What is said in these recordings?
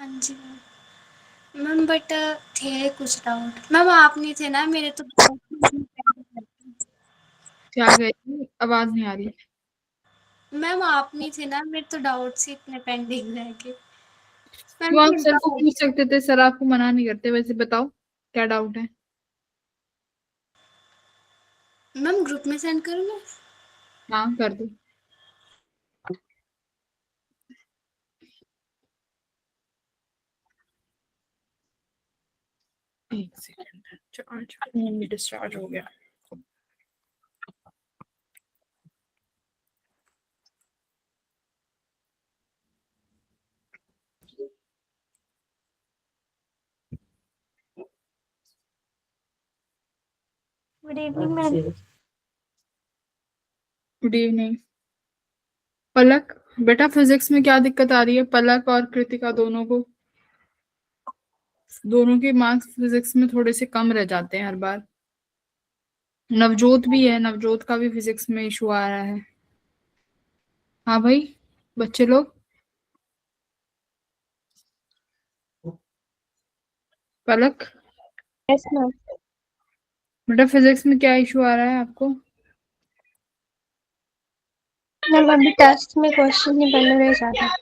हाँ जी ma'am. Ma'am but थे कुछ डाउट। मैम आप नहीं थे ना मेरे तो। क्या गई, आवाज नहीं आ रही। मैम आप नहीं थे ना, मेरे तो डाउट्स ही इतने पेंडिंग रह गए। मैम तो आप तो सर को डाउट। पूछ सकते थे, सर आपको मना नहीं करते। वैसे बताओ क्या डाउट है। मैम ग्रुप में सेंड करूँ मैं? हाँ कर दो। एक सेकंड, चार्ज फोन डिस्चार्ज हो गया। Good evening ma'am. Good evening. Palak, बेटा फिजिक्स में क्या दिक्कत आ रही है पलक और कृतिका दोनों को? दोनों के मार्क्स फिजिक्स में थोड़े से कम रह जाते हैं हर बार। नवजोत भी है, नवजोत का भी फिजिक्स में इशू आ रहा है। हाँ भाई, बच्चे लोग। पलक, यस मैम। बेटा फिजिक्स में क्या इशू आ रहा है आपको? मैम अभी टेस्ट में क्वेश्चन नहीं बन रहे ज़्यादा।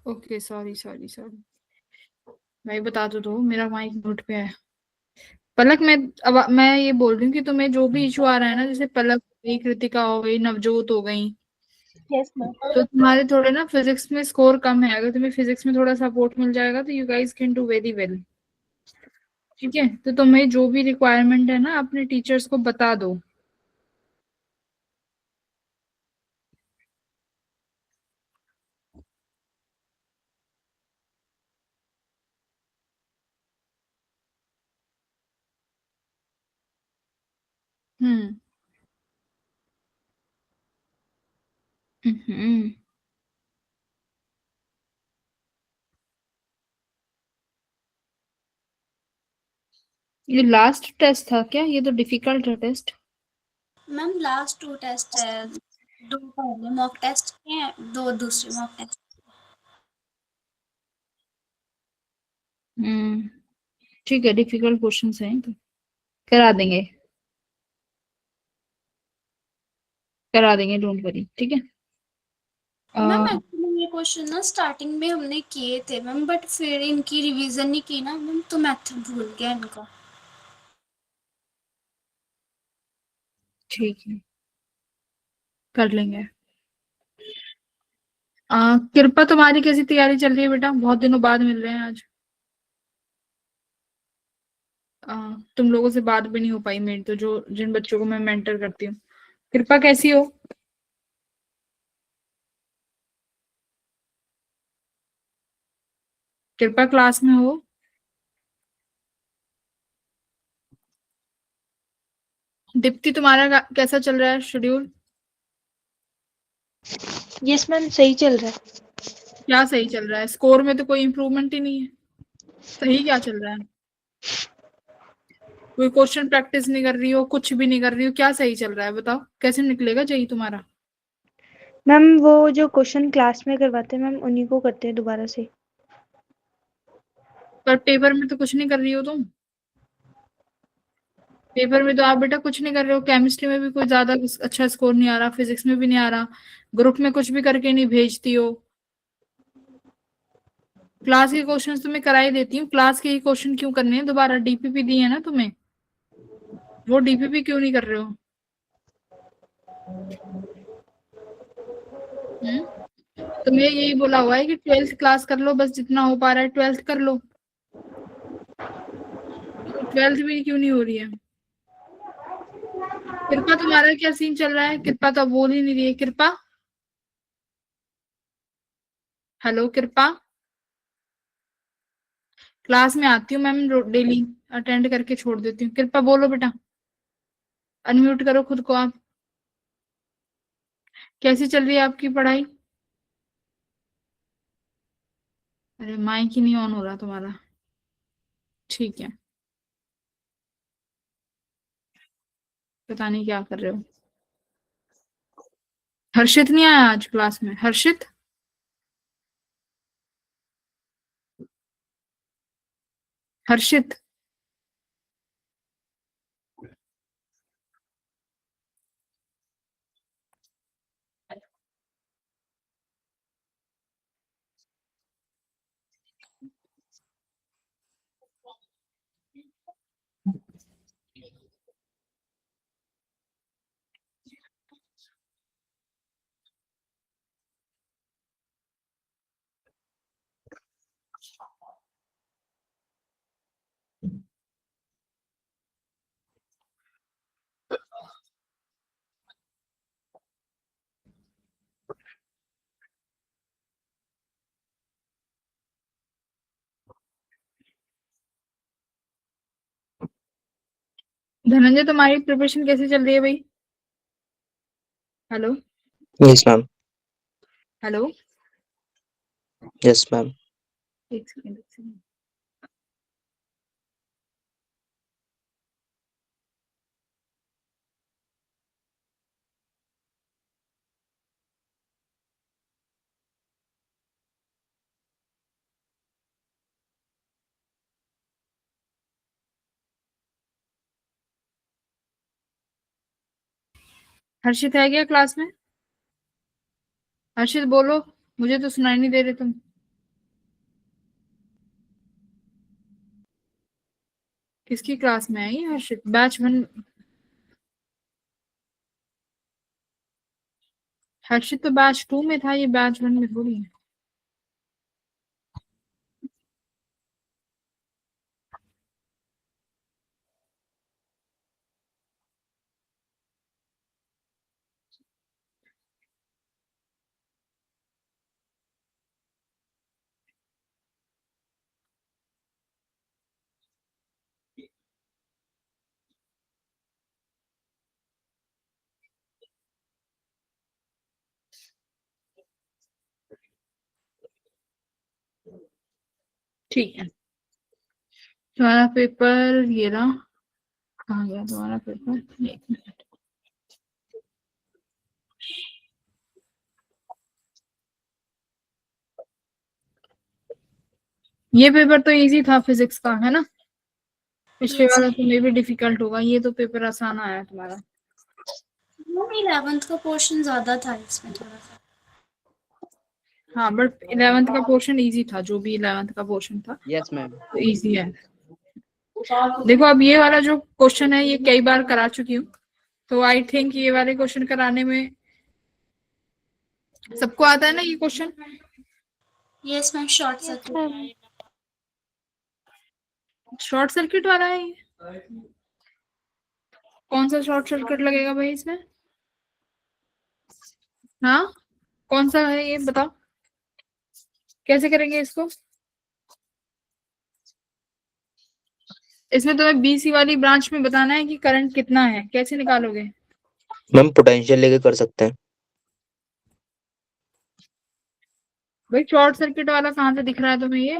Okay, sorry sorry sorry. भाई बता तो दो, मेरा माइक म्यूट पे है। पलक, मैं ये बोल रही हूँ कि तुम्हें जो भी इशू आ रहा है ना, जैसे पलक हो गई, कृतिका हो गई, नवजोत हो गई, यस मैम। तो तुम्हारे थोड़े ना फिजिक्स में स्कोर कम है, अगर तुम्हें फिजिक्स में थोड़ा सपोर्ट मिल जाएगा तो you guys can do very well. ठीक है, तो तुम्हें जो भी रिक्वायरमेंट है ना अपने टीचर्स को बता दो। हम्म। हम्म। ये लास्ट टेस्ट था क्या? ये तो डिफिकल्ट है टेस्ट। मैम लास्ट 2 टेस्ट है, 2 पहले मॉक टेस्ट हैं, 2 दूसरे मॉक टेस्ट। हम्म। ठीक है, डिफिकल्ट क्वेश्चंस हैं तो करा देंगे, करा देंगे, डोंट वरी। ठीक है। मैम अ, एक्चुअली ये क्वेश्चन ना स्टार्टिंग में हमने किए थे मैम, बट फिर इनकी रिवीजन नहीं की ना मैम, तो मैथड भूल गया इनका। ठीक है, कर लेंगे। कृपा, तुम्हारी कैसी तैयारी चल रही है बेटा? बहुत दिनों बाद मिल रहे हैं आज। अ, तुम लोगों से बात भी नहीं हो पाई मेरी, तो जो जिन बच्चों को मैं मेंटर करती हूँ। कृपा कैसी हो? कृपा क्लास में हो? दीप्ति, तुम्हारा कैसा चल रहा है शेड्यूल? यस मैम, सही चल रहा है। क्या सही चल रहा है? स्कोर में तो कोई इम्प्रूवमेंट ही नहीं है। सही क्या चल रहा है? कोई क्वेश्चन प्रैक्टिस नहीं कर रही हो, कुछ भी नहीं कर रही हो, क्या सही चल रहा है बताओ? कैसे निकलेगा जेई तुम्हारा? मैम वो जो क्वेश्चन क्लास में करवाते हैं मैम, उन्हीं को करते हैं दोबारा से। पर पेपर में तो कुछ नहीं कर रही हो तुम। पेपर में तो आप बेटा कुछ नहीं कर रहे हो, केमिस्ट्री में भी कोई ज्यादा अच्छा स्कोर नहीं आ रहा, फिजिक्स में भी नहीं आ रहा, ग्रुप में कुछ भी करके नहीं भेजती हो। क्लास के क्वेश्चंस तुम्हें करा ही देती हूँ, क्लास के ही क्वेश्चन क्यों करने हैं दोबारा? डीपीपी दी है ना तुम्हें, वो डीपीपी क्यों नहीं कर रहे हो? हम्म। तुम्हें यही बोला हुआ है कि 12th क्लास कर लो, बस जितना हो पा रहा है 12th कर लो। 12th भी क्यों नहीं हो रही है? कृपा, तुम्हारा क्या सीन चल रहा है? कृपा तो बोल ही नहीं रही है। कृपा, हेलो कृपा। क्लास में आती हूँ मैम, डेली अटेंड करके छोड़ देती हूँ। कृपा बोलो बेटा, अनम्यूट करो खुद को आप। कैसी चल रही है आपकी पढ़ाई? अरे माइक ही नहीं ऑन हो रहा तुम्हारा। ठीक है, पता नहीं क्या कर रहे हो। हर्षित नहीं आया आज क्लास में? हर्षित, हर्षित। धनंजय, तुम्हारी प्रिपरेशन कैसी चल रही है भाई? Hello? Yes, ma'am. Hello? Yes, ma'am. एक सेकंड, एक सेकंड। हर्षित है क्या क्लास में? हर्षित बोलो, मुझे तो सुनाई नहीं दे रहे तुम। किसकी क्लास में है ये हर्षित? बैच 1? हर्षित तो बैच 2 में था, ये बैच 1 में थोड़ी है। ठीक है, तुम्हारा पेपर ये रहा। कहाँ गया तुम्हारा पेपर? एक मिनट। ये पेपर तो इजी था फिजिक्स का, है ना? पिछले Yes. वाला तो मे भी डिफिकल्ट होगा, ये तो पेपर आसान आया तुम्हारा। 11th का पोर्शन ज्यादा था इसमें थोड़ा सा। हाँ, बट 11th का पोर्शन इजी था, जो भी 11th का पोर्शन था यस मैम। तो इजी है। देखो अब ये वाला जो क्वेश्चन है ये कई बार करा चुकी हूँ, तो आई थिंक ये वाले क्वेश्चन कराने में सबको आता है ना ये question? Yes ma'am, short circuit. Short circuit वाला है ये? कौन सा शॉर्ट सर्किट लगेगा भाई इसमें? हाँ, कौन सा है ये बताओ, कैसे करेंगे इसको? इसमें तुम्हें बीसी वाली ब्रांच में बताना है कि करंट कितना है, कैसे निकालोगे? मैम पोटेंशियल लेके कर सकते हैं। भाई शॉर्ट सर्किट वाला कहाँ से दिख रहा है तुम्हें? ये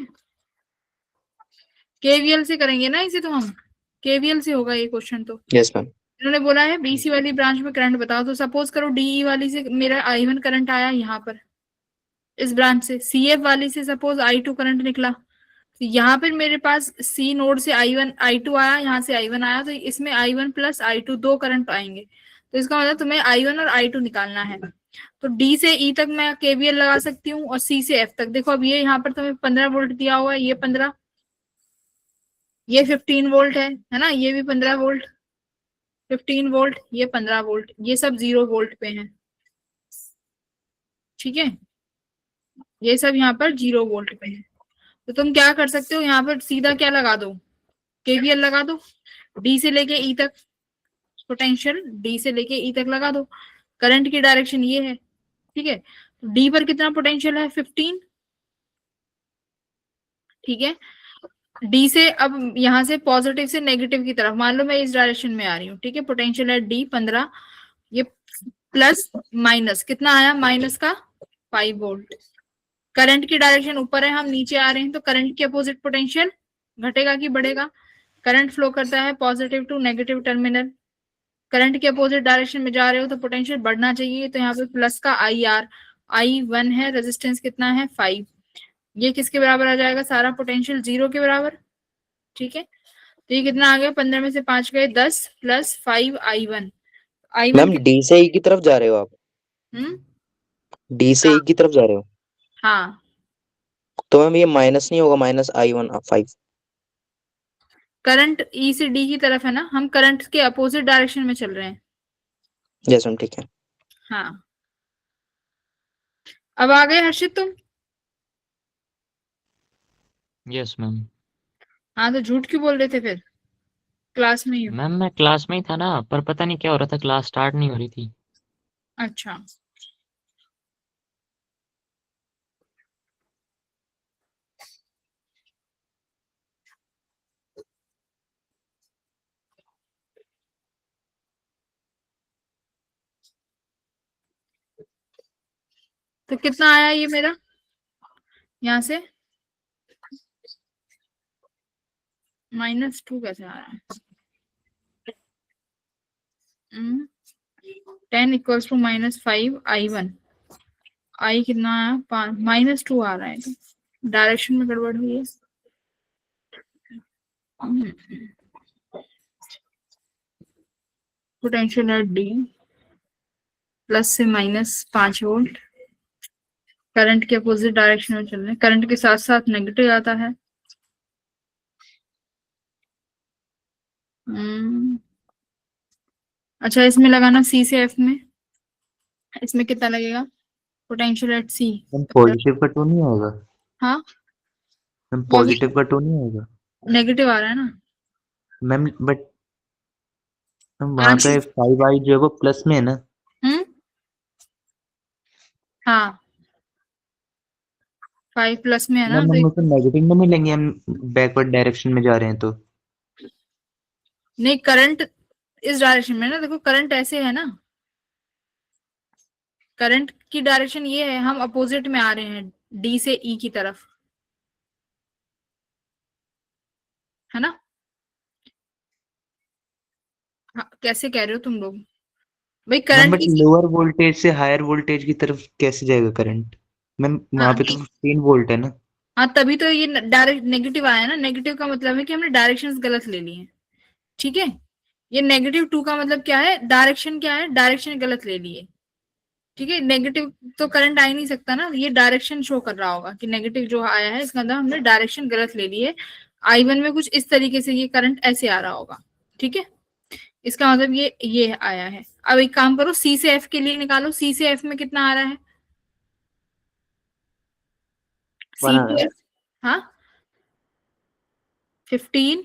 केवीएल से करेंगे ना इसे, तो हम केवीएल से होगा ये क्वेश्चन। तो यस मैम। इन्होंने बोला है बीसी वाली ब्रांच में करंट बताओ, तो सपोज करो डीई वाली से मेरा I1 करंट आया यहाँ पर इस ब्रांच से, सीएफ वाली से सपोज I2 करंट निकला, तो यहाँ पर मेरे पास सी नोड से I1 I2 आया, यहाँ से I1 आया, तो इसमें I1 प्लस I2 दो करंट आएंगे, तो इसका मतलब तुम्हें I1 और I2 निकालना है। तो डी से ई तक मैं केवीएल लगा सकती हूँ और सी से एफ तक। देखो अब ये यहाँ पर तुम्हें 15 वोल्ट दिया हुआ है, ये 15, ये 15 वोल्ट है ना, ये भी 15 वोल्ट, 15 वोल्ट, ये 15 वोल्ट, ये सब 0 वोल्ट पे हैं, ठीक है, ये सब यहाँ पर 0 वोल्ट पे है। तो तुम क्या कर सकते हो, यहाँ पर सीधा क्या लगा दो, केवीएल लगा दो, डी से लेके ई तक पोटेंशियल, डी से लेके ई तक लगा दो, करंट की डायरेक्शन ये है, ठीक है। डी पर कितना पोटेंशियल है? 15, ठीक है। डी से अब यहाँ से पॉजिटिव से नेगेटिव की तरफ, मान लो मैं इस डायरेक्शन में आ रही हूँ, ठीक है, पोटेंशियल है डी 15, ये प्लस माइनस कितना आया, माइनस का 5 वोल्ट। करंट की डायरेक्शन ऊपर है, हम नीचे आ रहे हैं, तो करंट की अपोजिट पोटेंशियल घटेगा कि बढ़ेगा? करंट फ्लो करता है positive to negative terminal, current के अपोजिट डायरेक्शन में जा रहे हो तो पोटेंशियल बढ़ना चाहिए, तो यहाँ पे प्लस का IR, I1 है, रेजिस्टेंस कितना है 5, ये किसके बराबर आ जाएगा, सारा पोटेंशियल 0 के बराबर, ठीक है। तो ये कितना आ गया, 15 में से 5 गए 10 प्लस 5 I1, मैम डी से ई की तरफ जा रहे हो आप? डी से ई की तरफ जा रहे हो? हाँ, तो मैम ये माइनस नहीं होगा, -I1 5? करंट ई से डी की तरफ है ना, हम करंट के अपोजिट डायरेक्शन में चल रहे हैं। यस मैम, ठीक है। हाँ, अब आ गए हर्षित तुम? Yes ma'am. हाँ, तो झूठ क्यों बोल रहे थे फिर, क्लास में ही हो? मैम मैं क्लास में ही था ना, पर पता नहीं क्या हो रहा था, क्लास स्टार्ट नहीं हो रही थी। अच्छा, तो कितना आया ये मेरा यहाँ से, -2 कैसे आ रहा है? 10 इक्वल्स टू -5 I1, आई कितना आया 5, -2 आ रहा है, तो डायरेक्शन में गड़बड़ हुई है। पोटेंशियल है डी, प्लस से -5 वोल्ट, करंट के अपोजिट डायरेक्शन में चल रहे हैं, करंट के साथ साथ नेगेटिव आता है। अच्छा, इसमें लगाना सी से एफ में, इसमें कितना लगेगा potential at C? Ma'am positive का टू नहीं आएगा? हाँ मैम पॉजिटिव का टू नहीं आएगा? नेगेटिव आ रहा है ना मैम बट वहाँ आंसर। पे 5i जो है वो प्लस में है ना? हाँ 5 प्लस में है ना, मैम तो हम उसको नेगेटिव में मिलेंगे, हम बैकवर्ड डायरेक्शन में जा रहे हैं तो। नहीं करंट इस डायरेक्शन में ना, देखो करंट ऐसे है ना, करंट की डायरेक्शन ये है, हम अपोजिट में आ रहे हैं डी से ई की तरफ, है ना? हाँ, कैसे कह रहे हो तुम लोग भाई? मैम करंट बट की लोअर वोल्टेज से हायर वोल्टेज की तरफ कैसे जाएगा करंट? मैम वहाँ हाँ पे तो 15 वोल्ट है ना? हाँ, तभी तो ये डायरेक्ट नेगेटिव आया ना। नेगेटिव का मतलब है कि हमने डायरेक्शंस गलत ले लिए हैं, ठीक है। ये -2 का मतलब क्या है, डायरेक्शन क्या है, डायरेक्शन गलत ले लिए, ठीक है। नेगेटिव तो करंट आ ही नहीं सकता ना, ये डायरेक्शन शो कर रहा होगा कि नेगेटिव जो आया है इसका मतलब हमने डायरेक्शन गलत ले ली है। I1 में कुछ इस तरीके से ये करंट ऐसे आ रहा होगा, ठीक है। इसका मतलब ये आया है। अब एक काम करो, सी से एफ के लिए निकालो, सी से एफ में कितना आ रहा है? सी टू एफ, हाँ 15,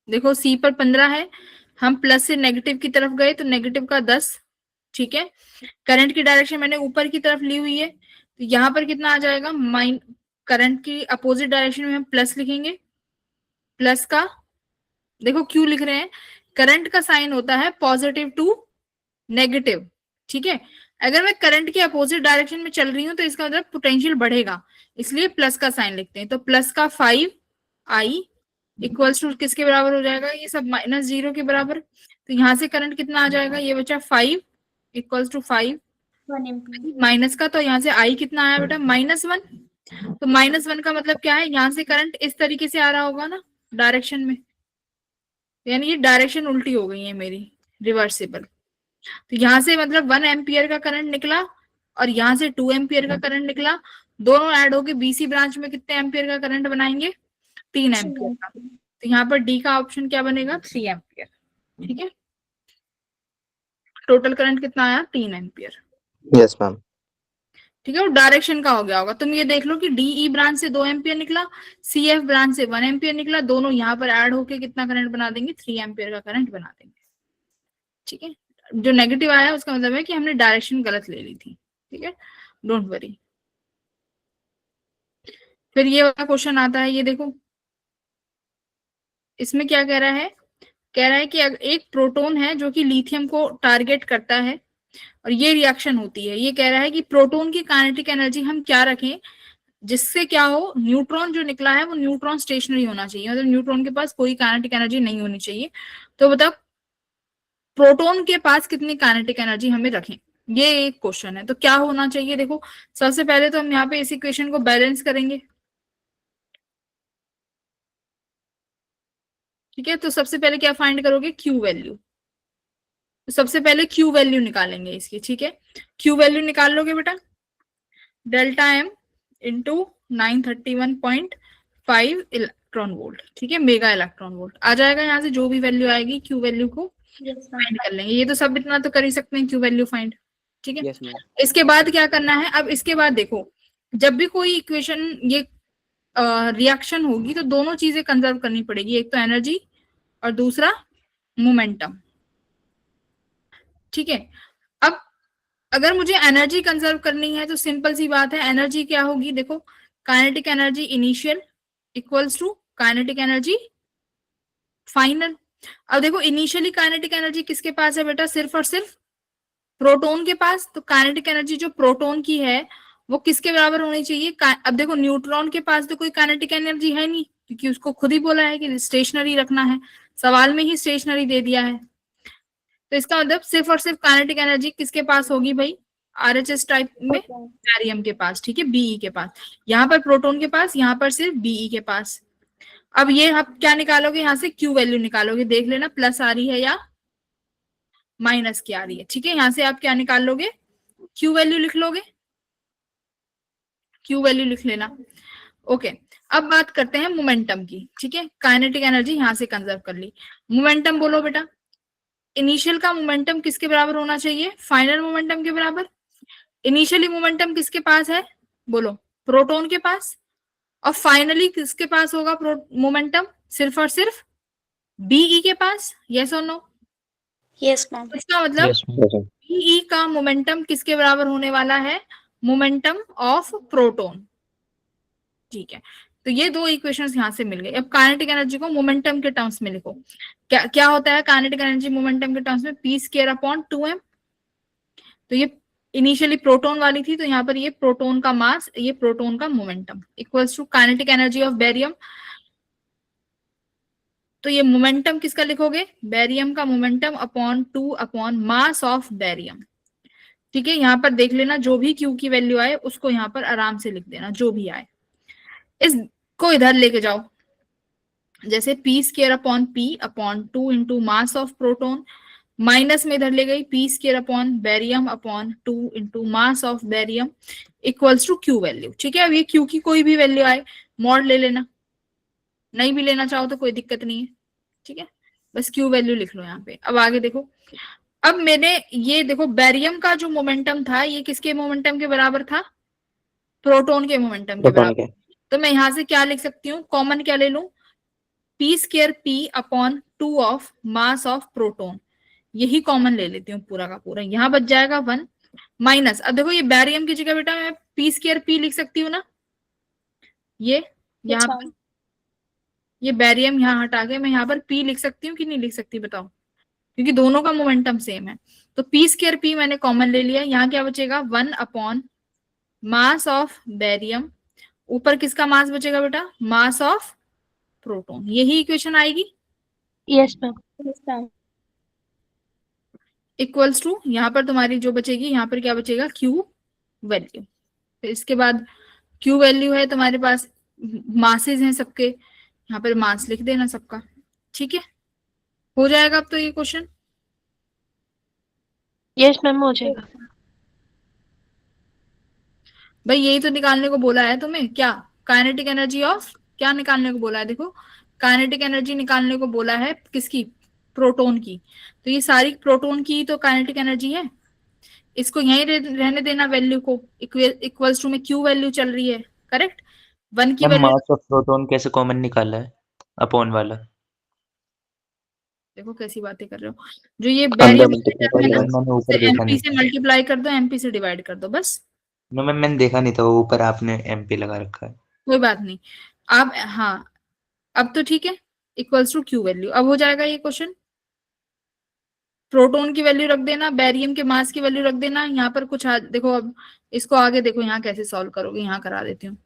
देखो सी पर 15 है, हम प्लस से नेगेटिव की तरफ गए तो नेगेटिव का 10, ठीक है। करंट की डायरेक्शन मैंने ऊपर की तरफ ली हुई है, तो यहाँ पर कितना आ जाएगा, करंट की अपोजिट डायरेक्शन में हम प्लस लिखेंगे, प्लस का देखो क्यों लिख रहे हैं, करंट का साइन होता है पॉजिटिव टू नेगेटिव, ठीक है। अगर मैं करंट के अपोजिट डायरेक्शन में चल रही हूँ तो इसका मतलब पोटेंशियल बढ़ेगा, इसलिए प्लस का साइन लिखते हैं। तो प्लस का 5i इक्वल्स टू किसके बराबर हो जाएगा, ये सब -0 के बराबर। तो यहाँ से करंट कितना आ जाएगा, ये बचा 5 इक्वल्स टू 5 1 एम्पीयर। माइनस का, तो यहाँ से आई कितना आया बेटा, -1। तो -1 का मतलब क्या है, यहाँ से करंट इस तरीके से आ रहा होगा ना डायरेक्शन में, यानी ये डायरेक्शन उल्टी हो गई है मेरी, रिवर्सिबल। तो यहाँ से मतलब 1 एम्पियर का करंट निकला और यहाँ से 2 एम्पियर का करंट निकला, दोनों ऐड होके बीसी ब्रांच में कितने एम्पियर का करंट बनाएंगे, 3 एम्पियर का। तो यहाँ पर डी का ऑप्शन क्या बनेगा, 3 एम्पियर, ठीक है। टोटल करंट कितना आया, 3 एम्पियर, यस मैम। ठीक है। और डायरेक्शन का हो गया होगा, तुम ये देख लो कि डीई ब्रांच से 2 एम्पियर निकला, सीएफ ब्रांच से 1 एम्पियर निकला, दोनों यहाँ पर ऐड होके कितना करंट बना देंगे, 3 एम्पियर का करंट बना देंगे, ठीक है। जो नेगेटिव आया उसका मतलब है कि हमने डायरेक्शन गलत ले ली थी, ठीक है, डोंट वरी। फिर ये वाला क्वेश्चन आता है, ये देखो इसमें क्या कह रहा है, कह रहा है कि एक प्रोटॉन है जो कि लिथियम को टारगेट करता है और ये रिएक्शन होती है। ये कह रहा है कि प्रोटॉन की काइनेटिक एनर्जी हम क्या रखें जिससे क्या हो, न्यूट्रॉन जो निकला है वो न्यूट्रॉन स्टेशनरी होना चाहिए, मतलब न्यूट्रॉन के पास कोई काइनेटिक एनर्जी नहीं होनी चाहिए। तो बताओ प्रोटॉन के पास कितनी काइनेटिक एनर्जी हमें रखें, ये एक क्वेश्चन है। तो क्या होना चाहिए, देखो सबसे पहले तो हम यहाँ पे इस इक्वेशन को बैलेंस करेंगे, ठीक है। तो सबसे पहले क्या फाइंड करोगे, क्यू वैल्यू। तो सबसे पहले क्यू वैल्यू निकालेंगे इसकी, ठीक है। क्यू वैल्यू निकाल लोगे बेटा, delta M into 931.5 electron volt, ठीक है, मेगा इलेक्ट्रॉन वोल्ट आ जाएगा। यहाँ से जो भी वैल्यू आएगी क्यू वैल्यू को फाइंड कर लेंगे। ये तो सब इतना तो कर ही सकते हैं, क्यू वैल्यू फाइंड, ठीक है। इसके बाद क्या करना है, अब इसके बाद देखो जब भी कोई इक्वेशन ये रिएक्शन होगी तो दोनों चीजें कंजर्व करनी पड़ेगी, एक तो एनर्जी और दूसरा मोमेंटम, ठीक है। अब अगर मुझे एनर्जी कंजर्व करनी है तो सिंपल सी बात है, एनर्जी क्या होगी, देखो kinetic energy initial equals to kinetic energy final. अब देखो इनिशियली काइनेटिक एनर्जी किसके पास है बेटा, सिर्फ और सिर्फ प्रोटॉन के पास। तो काइनेटिक एनर्जी जो प्रोटॉन की है वो किसके बराबर होनी चाहिए, अब देखो न्यूट्रॉन के पास तो कोई काइनेटिक एनर्जी है नहीं, क्योंकि उसको खुद ही बोला है कि स्टेशनरी रखना है, सवाल में ही स्टेशनरी दे दिया है। तो इसका मतलब सिर्फ और सिर्फ काइनेटिक एनर्जी किसके पास होगी भाई, आरएचएस टाइप में बैरियम के पास, ठीक है, बीई के पास। यहाँ पर प्रोटॉन के पास, यहाँ पर सिर्फ बीई के पास। अब ये आप क्या निकालोगे, यहाँ से क्यू वैल्यू निकालोगे, देख लेना प्लस आ रही है या माइनस की आ रही है, ठीक है। यहाँ से आप क्या निकाल लोगे, क्यू वैल्यू लिख लोगे, क्यू वैल्यू लिख लेना, ओके। अब बात करते हैं मोमेंटम की, ठीक है। काइनेटिक एनर्जी यहाँ से कंजर्व कर ली, मोमेंटम बोलो बेटा। इनिशियल का मोमेंटम किसके बराबर होना चाहिए, फाइनल मोमेंटम के बराबर, इनिशियली मोमेंटम किसके पास है, बोलो, प्रोटॉन के पास, और फाइनली किसके पास होगा मोमेंटम, सिर्फ और सिर्फ बीई के पास, यस और नो? Yes ma'am. इसका मतलब यस बीई का मोमेंटम किसके बराबर होने वाला है, मोमेंटम ऑफ प्रोटॉन। ठीक है, तो ये दो इक्वेशंस यहां से मिल गई। अब काइनेटिक एनर्जी को मोमेंटम के टर्म्स में लिखो। क्या क्या होता है काइनेटिक एनर्जी मोमेंटम के टर्म्स में, पी स्क्वायर अपॉन 2m। तो ये इनिशियली प्रोटॉन वाली थी, तो यहाँ पर ये प्रोटॉन का मास, ये प्रोटॉन का momentum, equals to kinetic energy of barium. तो ये मोमेंटम किसका लिखोगे, बेरियम का momentum upon 2 upon mass of barium. ठीक है, यहाँ पर देख लेना, जो भी क्यू की वैल्यू आए उसको यहाँ पर आराम से लिख देना, जो भी आए। इसको इधर लेके जाओ, जैसे P square upon P upon 2 into mass of proton, minus में इधर ले गई P square upon barium upon 2 into mass of barium equals to Q value. ठीक है, अब ये क्यू की कोई भी वैल्यू आए मॉड ले लेना, नहीं भी लेना चाहो तो कोई दिक्कत नहीं है। ठीक है, बस क्यू वैल्यू लिख लो यहाँ पे। अब आगे देखो, अब मैंने ये देखो बेरियम का जो मोमेंटम था ये किसके मोमेंटम के बराबर था, प्रोटॉन के मोमेंटम के प्रोटॉन बराबर। के। तो मैं यहां से क्या लिख सकती हूँ, कॉमन क्या ले लूं, P square P upon 2 of mass of proton, यही कॉमन ले लेती हूँ पूरा का पूरा, यहाँ बच जाएगा 1 माइनस। अब देखो ये बैरियम की जगह बेटा मैं पी स्क्वायर पी लिख सकती हूँ ना, ये यहाँ पर ये बैरियम यहाँ हटा के मैं यहाँ पर पी लिख सकती हूँ कि नहीं लिख सकती बताओ, क्योंकि दोनों का मोमेंटम सेम है। तो पी स्क्वायर पी मैंने कॉमन ले लिया, यहाँ क्या बचेगा 1 अपॉन मास ऑफ बैरियम, ऊपर किसका मास बचेगा बेटा, मास ऑफ प्रोटॉन, यही इक्वेशन आएगी। Yes ma'am. इक्वल्स टू यहाँ पर तुम्हारी जो बचेगी, यहाँ पर क्या बचेगा, क्यू वैल्यू। फिर इसके बाद क्यू वैल्यू है तुम्हारे पास, मासेस हैं सबके, यहाँ पर मास लिख देना सबका। ठीक है, हो जाएगा अब तो ये क्वेश्चन। यस मैम, हो जाएगा। भाई यही तो निकालने को बोला है तुम्हें, क्या काइनेटिक एनर्जी ऑफ, क्या निकालने को बोला है, देखो काइनेटिक एनर्जी निकालने को बोला है किसकी, प्रोटॉन की। तो ये सारी प्रोटॉन की तो काइनेटिक एनर्जी है, इसको यहीं रहने देना वैल्यू को, इक्वल्स टू में क्यू वैल्यू चल रही है, करेक्ट। 1 की ma'am value, mass of proton कैसे कॉमन निकाला है अपॉन वाला? देखो कैसी बातें कर रहे हो, जो ये अंदर बैरियम मल्टीप्लाई है ना, मैंने ऊपर देखा एमपी नहीं से था। मल्टीप्लाई कर दो, एमपी से डिवाइड कर दो बस, नो मैम मैंने देखा नहीं था, वो ऊपर आपने एमपी लगा रखा है। कोई बात नहीं। आप हाँ, अब तो ठीक है, इक्वल्स टू क्यू वैल्यू, अब हो जाएगा ये क्वेश्चन। प्रोटॉन की वैल्यू रख देना, बैरियम के मास की वैल्यू रख देना, यहाँ पर कुछ देखो, अब इसको आगे देखो यहाँ कैसे सॉल्व करोगे, यहाँ करा देती हूँ।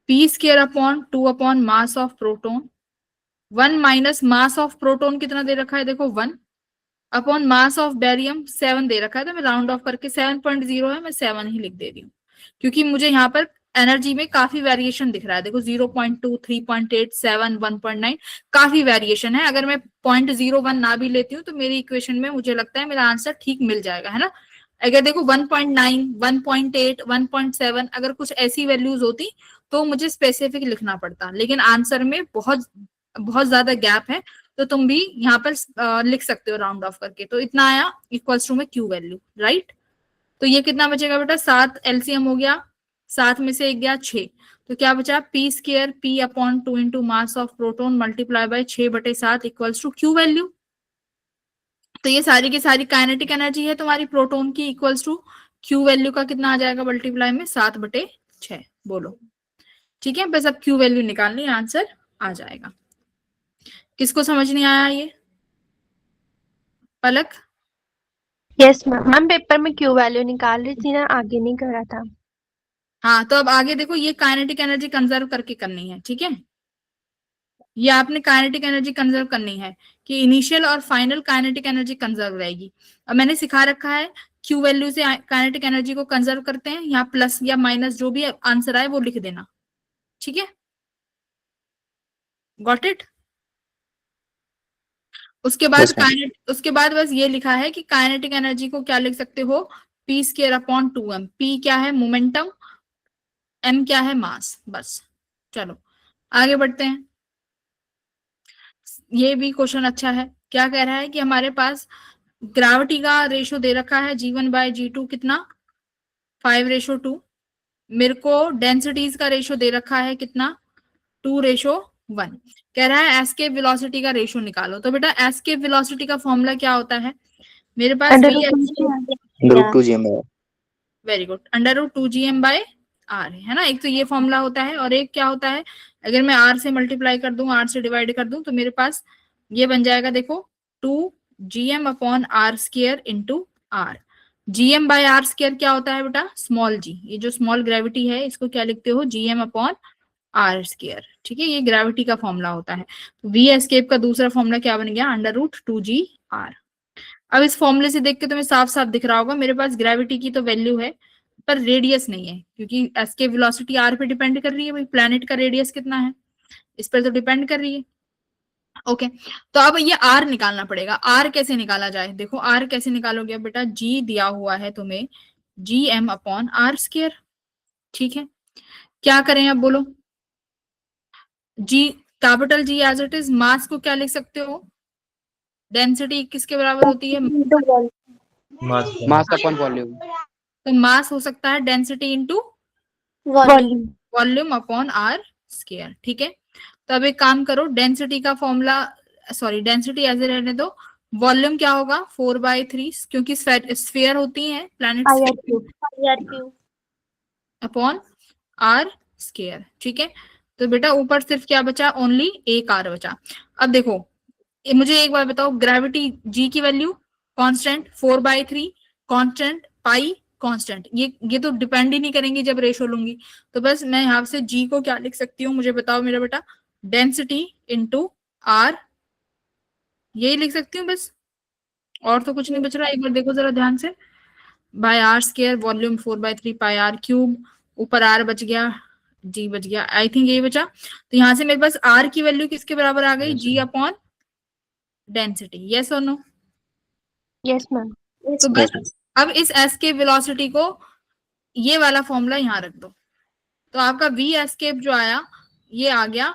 P square upon 2 upon mass of proton, 1 minus mass of proton कितना दे रखा है, देखो 1 अपॉन मास ऑफ बैरियम 7 दे रखा है, तो मैं राउंड ऑफ करके 7.0 है, मैं 7 ही लिख दे रही हूँ, क्योंकि मुझे यहाँ पर एनर्जी में काफी वेरिएशन दिख रहा है। देखो 0.2, 3.8, 7, 1.9, काफी वेरिएशन है। अगर मैं 0.01 ना भी लेती हूँ तो मेरी इक्वेशन में मुझे लगता है मेरा आंसर ठीक मिल जाएगा, है ना। अगर देखो 1.9, 1.8, 1.7 अगर कुछ ऐसी वैल्यूज होती तो मुझे स्पेसिफिक लिखना पड़ता, लेकिन आंसर में बहुत बहुत ज्यादा गैप है, तो तुम भी यहाँ पर लिख सकते हो राउंड ऑफ करके। तो इतना आया इक्वल्स टू में क्यू वैल्यू, राइट। तो ये कितना बचेगा बेटा, 7 एलसीएम हो गया, 7 में से 1 गया 6, तो क्या बचा, P square P upon 2 into mass of proton multiply by 6/7 equals to Q value. तो ये सारी की सारी काइनेटिक एनर्जी है तुम्हारी प्रोटॉन की, इक्वल्स टू क्यू वैल्यू का कितना आ जाएगा मल्टीप्लाई में, 7/6। बोलो ठीक है, बस अब क्यू वैल्यू निकालनी, आंसर आ जाएगा। किसको समझ नहीं आया ये, Palak? Yes ma'am. Ma'am paper में क्यू वैल्यू निकाल रही थी ना, आगे नहीं करा था। हाँ, तो अब आगे देखो, ये काइनेटिक एनर्जी कंजर्व करके करनी है, ठीक है। ये आपने काइनेटिक एनर्जी कंजर्व करनी है कि इनिशियल और फाइनल काइनेटिक एनर्जी कंजर्व रहेगी। अब मैंने सिखा रखा है क्यू वैल्यू से काइनेटिक एनर्जी को कंजर्व करते हैं, यहाँ प्लस या माइनस जो भी आंसर आए वो लिख देना, ठीक है। Got it. उसके बाद उसके बाद बस ये लिखा है कि काइनेटिक एनर्जी को क्या लिख सकते हो, P square upon 2m। P क्या है, मोमेंटम, m क्या है, मास, बस। चलो आगे बढ़ते हैं। ये भी क्वेश्चन अच्छा है, क्या कह रहा है कि हमारे पास ग्रेविटी का रेशो दे रखा है G1/G2 कितना 5:2। मेरे को डेंसिटीज का रेशो दे रखा है कितना 2:1। कह रहा है एस्केप वेलोसिटी का रेशो निकालो। तो बेटा एस्केप वेलोसिटी का फॉर्मूला क्या होता है मेरे पास √2gm/r। वेरी गुड, √2gm/r है ना। एक तो ये फॉर्मूला होता है और एक क्या होता है, अगर मैं r से मल्टीप्लाई कर दूं, r से डिवाइड कर दूं, तो मेरे पास ये बन जाएगा देखो 2gm/r² इंटू r। gm/r² क्या होता है बेटा स्मॉल g, ये जो स्मॉल ग्रेविटी है इसको क्या लिखते हो gm/r²। ठीक है, ये ग्रेविटी का फॉर्मूला होता है। तो v एस्केप का दूसरा फॉर्मूला क्या बन गया √2gr। अब इस फॉर्मूले से देख के तुम्हें साफ साफ दिख रहा होगा मेरे पास ग्रेविटी की तो वैल्यू है पर रेडियस नहीं है, क्योंकि एस्केप वेलोसिटी r पे डिपेंड कर रही है भाई, प्लैनेट का रेडियस कितना है इस पर तो डिपेंड कर रही है। ओके, तो अब ये r निकालना पड़ेगा। r कैसे निकाला जाए, देखो r कैसे निकालोगे बेटा, g दिया हुआ है तुम्हें gm/r²। ठीक है, क्या करें अब बोलो, g capital G as it is, mass को क्या लिख सकते हो, डेंसिटी किसके बराबर होती है, मास अपॉन वॉल्यूम। तो मास हो सकता है density into volume. Volume upon r²। ठीक है, तो अब एक काम करो, डेंसिटी का formula, sorry density as A रहने दो, वॉल्यूम क्या होगा 4/3, क्योंकि स्फीयर होती है प्लैनेट अपॉन r²। ठीक है, तो बेटा ऊपर सिर्फ क्या बचा, ओनली एक r बचा। अब देखो मुझे एक बार बताओ, ग्रेविटी g की वैल्यू कांस्टेंट, 4/3 कांस्टेंट, पाई कांस्टेंट, ये तो डिपेंड ही नहीं करेंगे जब रेशो लूंगी। तो बस मैं यहाँ से g को क्या लिख सकती हूँ, मुझे बताओ मेरा बेटा, डेंसिटी इंटू r, यही लिख सकती हूँ बस, और तो कुछ नहीं बच रहा। एक बार देखो जरा ध्यान से, बाय r², वॉल्यूम 4/3 पाई r³, ऊपर r बच गया, g बच गया, आई थिंक यही बचा। तो यहाँ से मेरे पास r की वैल्यू किसके बराबर आ गई, g अपॉन डेंसिटी। यस और नो? Yes ma'am. तो बस अब इस एस्केप वेलोसिटी को ये वाला फॉर्मूला यहाँ रख दो, तो आपका v एस्केप जो आया ये आ गया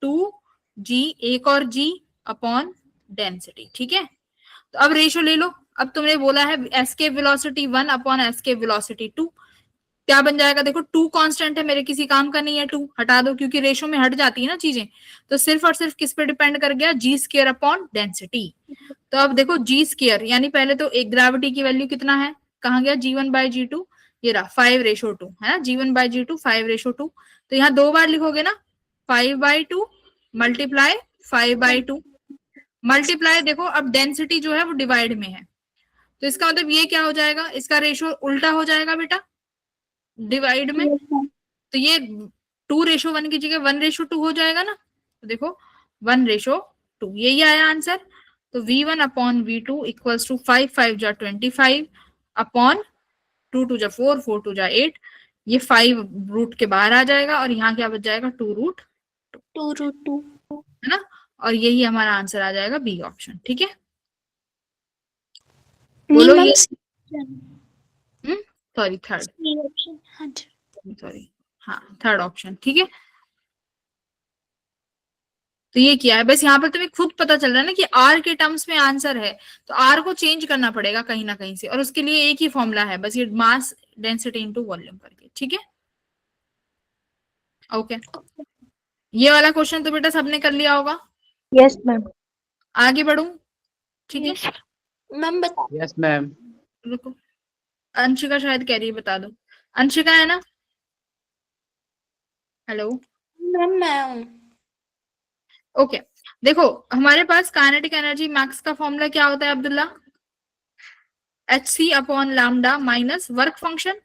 2g, एक और g अपॉन डेंसिटी। ठीक है, तो अब रेशो ले लो। अब तुमने बोला है escape velocity 1 upon escape velocity 2, क्या बन जाएगा, देखो 2 कांस्टेंट है, मेरे किसी काम का नहीं है, 2 हटा दो क्योंकि रेशो में हट जाती है ना चीजें। तो सिर्फ और सिर्फ किस पे डिपेंड कर गया, g² अपॉन डेंसिटी। तो अब देखो g², यानी पहले तो एक ग्रेविटी की वैल्यू कितना है, कहाँ गया G1/G2, ये रहा 5:2 है ना, G1/G2 5:2। तो यहाँ 2 बार लिखोगे ना, 5/2 मल्टीप्लाई 5/2 मल्टीप्लाई, देखो अब डेंसिटी जो है वो डिवाइड में है, तो इसका मतलब ये क्या हो जाएगा, इसका रेशो उल्टा हो जाएगा बेटा डिवाइड में। तो ये 2:1 की जगह 1:2 हो जाएगा ना, तो देखो 1:2, यही आया आंसर। तो v1 upon v2 equals to 5 5 जा 25 अपॉन 2 2 जा 4 4 2 जा 8, ये 5 रूट के बाहर आ जाएगा और यहाँ क्या बच जाएगा 2√2 है ना, और यही हमारा आंसर आ जाएगा बी ऑप्शन। ठीक है, बोलो ये सॉरी थर्ड, सॉरी हाँ थर्ड ऑप्शन। ठीक है, तो ये किया है, बस यहाँ पर तुम्हें खुद पता चल रहा है ना कि r के टर्म्स में आंसर है, तो r को चेंज करना पड़ेगा कहीं ना कहीं से, और उसके लिए एक ही फॉर्मूला है बस, ये मास डेंसिटी इनटू वॉल्यूम करके। ठीक है, ओके ये वाला क्वेश्चन तो बेटा सबने कर लिया होगा। Yes ma'am. आगे बढ़ू, ठीक है मैम बता, यस मैम। रुको, अंशिका शायद कह रही है, बता दो, अंशिका है ना, हेलो मैम मैं हूँ। ओके देखो हमारे पास काइनेटिक एनर्जी मैक्स का फॉर्मूला क्या होता है Abdullah, hc upon lambda minus work function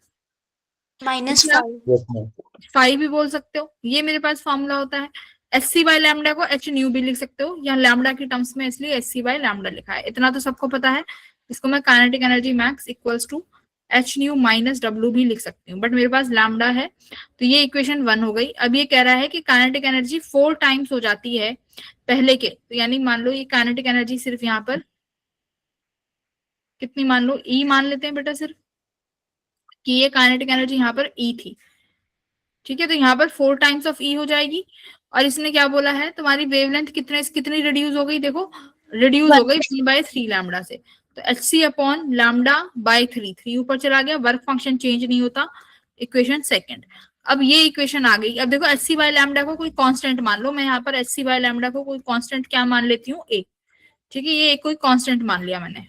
-5 5 भी बोल सकते हो, ये मेरे पास फॉर्मूला होता है। hc बाय लैम्डा को h न्यू भी लिख सकते हो, यहाँ लैम्डा की टर्म्स में इसलिए hc बाय लैम्डा लिखा है, इतना तो सबको पता है। इसको मैं kinetic energy max equals to h nu minus w भी लिख सकती हूँ, बट मेरे पास लैम्डा है, तो ये इक्वेशन 1 हो गई। अब ये कह रहा है कि काइनेटिक एनर्जी 4 टाइम्स हो जाती है पहले के, तो यानी मान लो ये काइनेटिक एनर्जी सिर्फ यहाँ पर कितनी मान लो, E मान लेते हैं बेटा सिर्फ, कि ये काइनेटिक एनर्जी यहाँ पर E थी। ठीक है, तो यहाँ पर 4 टाइम्स ऑफ E हो जाएगी, और इसने क्या बोला है तुम्हारी वेवलेंथ कितनी रिड्यूस हो गई, देखो रिड्यूस हो गई 1/3 लैम्डा से, तो HC अपॉन लैम्डा बाय 3, 3 ऊपर चला गया, वर्क फंक्शन चेंज नहीं होता, इक्वेशन सेकंड। अब ये इक्वेशन आ गई। अब देखो HC बाय लैम्डा को कोई कांस्टेंट मान लो, मैं यहाँ पर HC बाय लैम्डा को कोई कांस्टेंट क्या मान लेती हूँ, A, ठीक है, ये कोई कांस्टेंट मान लिया मैंने,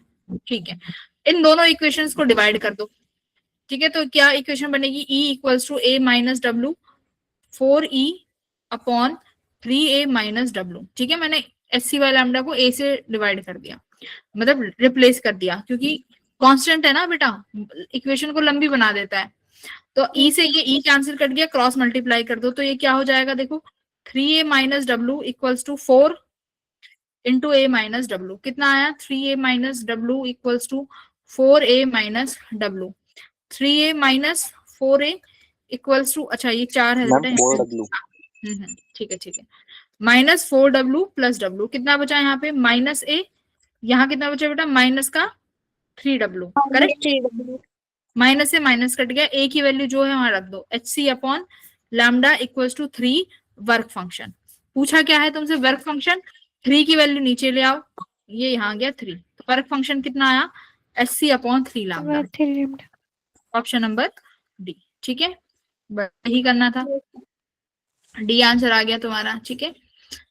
ठीक है। इन दोनों इक्वेशंस को डिवाइड कर दो, ठीक है, तो क्या इक्वेशन बनेगी, E equals to A minus W 4E upon 3A minus W, ठीक है। मैंने HC बाय लैम्डा को A से डिवाइड कर दिया, मतलब रिप्लेस कर दिया, क्योंकि कांस्टेंट है ना बेटा, इक्वेशन को लंबी बना देता है। तो E से ये E कैंसिल कट गया, क्रॉस मल्टीप्लाई कर दो, तो ये क्या हो जाएगा, देखो 3A minus W equals to 4 into A minus W, कितना आया, 3A minus W equals to 4A minus W, 3A minus 4A equals to, अच्छा ये 4 है बेटा, 4W। ठीक है ठीक है, माइनस 4W प्लस डब्ल्यू, कितना बचा यहाँ पे, माइनस A, यहाँ कितना बचा बेटा, माइनस का 3W, करेक्ट, माइनस से माइनस कट गया, A की वैल्यू जो है वहां रख दो, HC upon lambda equals to 3 work function. पूछा क्या है तुमसे, वर्क फंक्शन, 3 की वैल्यू नीचे ले आओ, ये यहाँ गया 3, तो वर्क फंक्शन कितना आया, HC upon 3 lambda, option number D, ठीक है, यही करना था, डी आंसर आ गया तुम्हारा, ठीक है।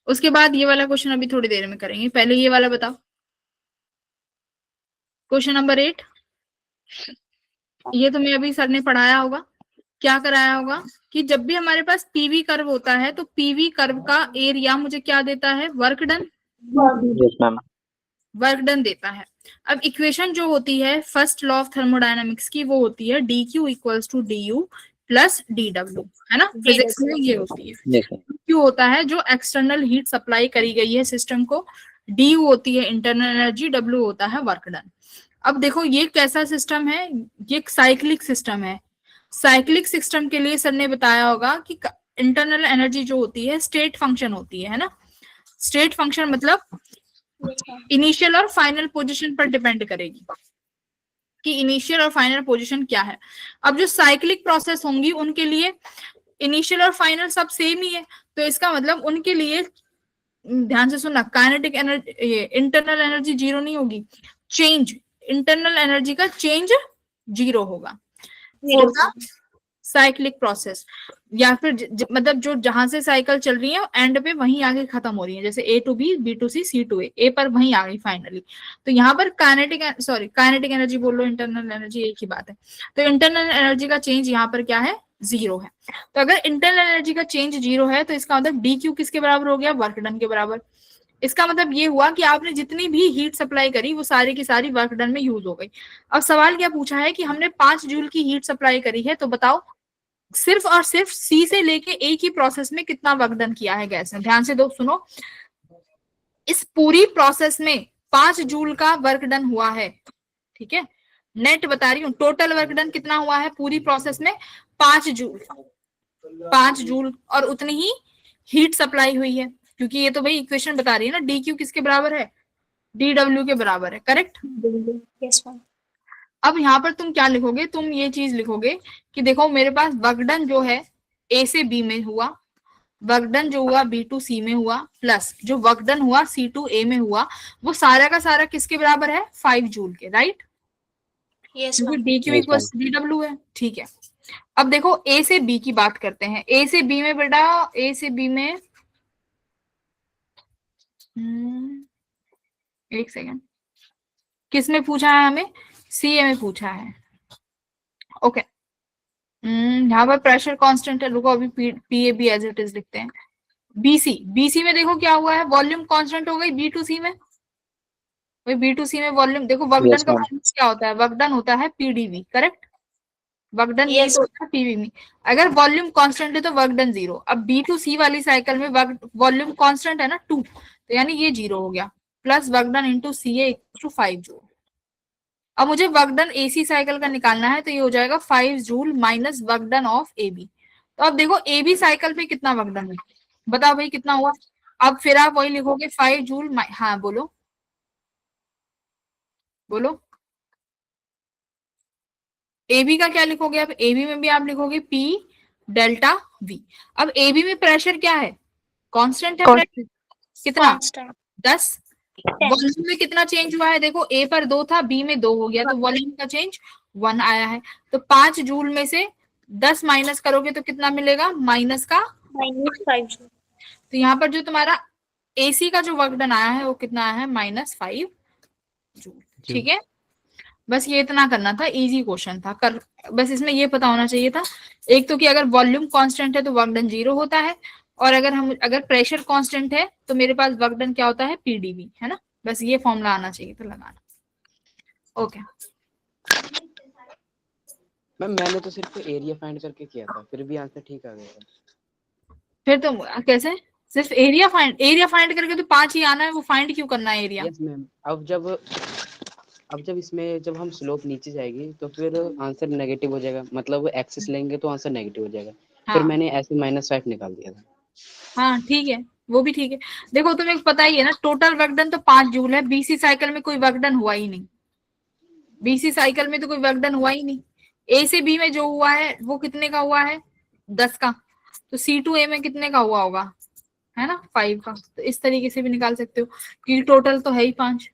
उसके बाद ये वाला क्वेश्चन अभी थोड़ी देर में करेंगे, पहले ये वाला बताओ, क्वेश्चन नंबर 8, ये तुम्हें अभी सर ने पढ़ाया होगा, क्या कराया होगा कि जब भी हमारे पास पीवी कर्व होता है तो पीवी कर्व का एरिया मुझे क्या देता है, work done, yes ma'am. Work done देता है। अब इक्वेशन जो होती है फर्स्ट लॉ ऑफ थर्मोडायनामिक्स की, वो होती है dq equals to du plus dw, है ना, फिजिक्स में ये होती है। Yes ma'am. q होता है जो एक्सटर्नल हीट सप्लाई करी गई है सिस्टम को, du होती है इंटरनल एनर्जी, w होता है वर्क डन। अब देखो ये कैसा सिस्टम है, ये एक साइक्लिक सिस्टम है। साइक्लिक सिस्टम के लिए सर ने बताया होगा कि इंटरनल एनर्जी जो होती है स्टेट फंक्शन होती है ना, स्टेट फंक्शन मतलब इनिशियल और फाइनल पोजीशन पर डिपेंड करेगी कि इनिशियल और फाइनल पोजीशन क्या है। अब जो साइक्लिक प्रोसेस होंगी उनके लिए इनिशियल और फाइनल सब सेम ही है, तो इसका मतलब उनके लिए, ध्यान से सुनना, kinetic energy, internal energy zero नहीं होगी, चेंज, इंटरनल एनर्जी का चेंज जीरो होगा साइक्लिक प्रोसेस, या फिर मतलब जो जहां से साइकिल चल रही है एंड पे वहीं आगे खत्म हो रही है, जैसे A to B, B to C, C to A पर वहीं आ गई फाइनली। तो यहाँ पर काइनेटिक एनर्जी बोल लो, इंटरनल एनर्जी एक ही बात है। तो इंटरनल एनर्जी का चेंज यहाँ पर क्या है, जीरो है। तो अगर इंटरनल एनर्जी का चेंज जीरो है तो इसका मतलब DQ किसके बराबर हो गया, वर्क डन के बराबर। इसका मतलब ये हुआ कि आपने जितनी भी हीट सप्लाई करी वो सारी की सारी वर्क डन में यूज हो गई। अब सवाल क्या पूछा है कि हमने 5 जूल की हीट सप्लाई करी है, तो बताओ सिर्फ और सिर्फ सी से लेके ए की प्रोसेस में कितना वर्क डन किया है गैस ने। ध्यान से दो सुनो, इस पूरी प्रोसेस में 5 जूल का वर्क डन हुआ है, ठीक है, नेट बता रही हूँ, टोटल वर्क डन कितना हुआ है पूरी प्रोसेस में, 5 जूल, 5 जूल, और उतनी ही हीट सप्लाई हुई है, क्योंकि ये तो भाई इक्वेशन बता रही है ना, डी क्यू किसके बराबर है, डी डब्ल्यू के बराबर है, करेक्ट। Yes ma'am. अब यहाँ पर तुम क्या लिखोगे, तुम ये चीज लिखोगे कि देखो मेरे पास वर्क डन जो है ए से बी में हुआ, वर्क डन जो हुआ बी टू सी में हुआ, प्लस जो वर्क डन हुआ सी टू ए में हुआ, वो सारा का सारा किसके बराबर है, 5 जूल के, राइट। यस क्योंकि ma'am. D Q equals D W है, ठीक है। अब देखो ए से बी की बात करते हैं, ए से बी में बेटा, ए से बी में एक सेकेंड, किस में पूछा है हमें, सी ए में पूछा है, ओके। यहाँ पर प्रेशर कांस्टेंट है, रुको अभी P A B as it is लिखते हैं। बीसी, बीसी में देखो क्या हुआ है, वॉल्यूम कांस्टेंट हो गई, बी टू सी में, वही बी टू सी में वॉल्यूम, देखो वर्क डन का क्या होता है, वर्क डन होता है पीडीवी, करेक्ट, वर्क डन ये तो होता है पीवी में। अगर वॉल्यूम कांस्टेंट है तो वर्क डन जीरो। अब बी टू सी वाली साइकिल में वॉल्यूम कांस्टेंट है ना 2, तो यानी ये जीरो हो गया, plus work done into C A equal to 5 joule. अब मुझे वर्क डन एसी साइकिल का निकालना है, तो ये हो जाएगा 5 joule minus work done of A B. तो अब देखो ए बी साइकिल पे कितना वर्क डन है, बताओ भाई कितना हुआ। अब फिर आप वही लिखोगे 5 जूल, हाँ बोलो बोलो, एबी का क्या लिखोगे, अब एबी में भी आप लिखोगे पी डेल्टा वी। अब एबी में प्रेशर क्या है, कांस्टेंट है, कितना 10, वॉल्यूम में कितना चेंज हुआ है, देखो ए पर 2 था, बी में 2 हो गया, तो वॉल्यूम का चेंज 1 आया है। तो 5 जूल में से 10 माइनस करोगे तो कितना मिलेगा, माइनस का -5 जूल। तो यहाँ पर जो तुम्हारा एसी का जो वर्क डन आया है वो कितना आया है, -5 जूल। ठीक है, बस ये इतना करना था, इजी क्वेश्चन था कर, बस इसमें ये पता होना चाहिए था एक तो कि अगर वॉल्यूम कांस्टेंट है तो वर्क डन 0 होता है, और अगर प्रेशर कांस्टेंट है तो मेरे पास वर्क डन क्या होता है, पीडीवी, है ना। बस ये फॉर्मूला आना चाहिए था लगाना। ओके मैम मैंने तो सिर्फ एरिया फाइंड करके किया था, फिर भी आंसर ठीक आ गया था। फिर तो कैसे, सिर्फ एरिया फाइंड करके तो 5 ही आना है, वो फाइंड क्यों करना है एरिया। यस मैम, अब जब इसमें जब हम स्लोप नीचे जाएगी तो फिर आंसर नेगेटिव हो जाएगा, मतलब एक्सिस लेंगे तो आंसर नेगेटिव हो जाएगा। फिर हाँ मैंने ऐसे -5 निकाल दिया था। हाँ ठीक है, वो भी ठीक है। देखो तुम्हें पता ही है ना, टोटल वर्क डन तो 5 जूल है, बीसी साइकिल में कोई वर्क डन हुआ ही नहीं, बीसी साइकिल में तो कोई वर्क डन हुआ ही नहीं। ए से बी में जो हुआ है वो कितने का हुआ है, 10 का, तो सी टू ए में कितने का हुआ होगा, है ना, 5 का। तो इस तरीके से भी निकाल सकते हो क्योंकि टोटल तो है ही 5।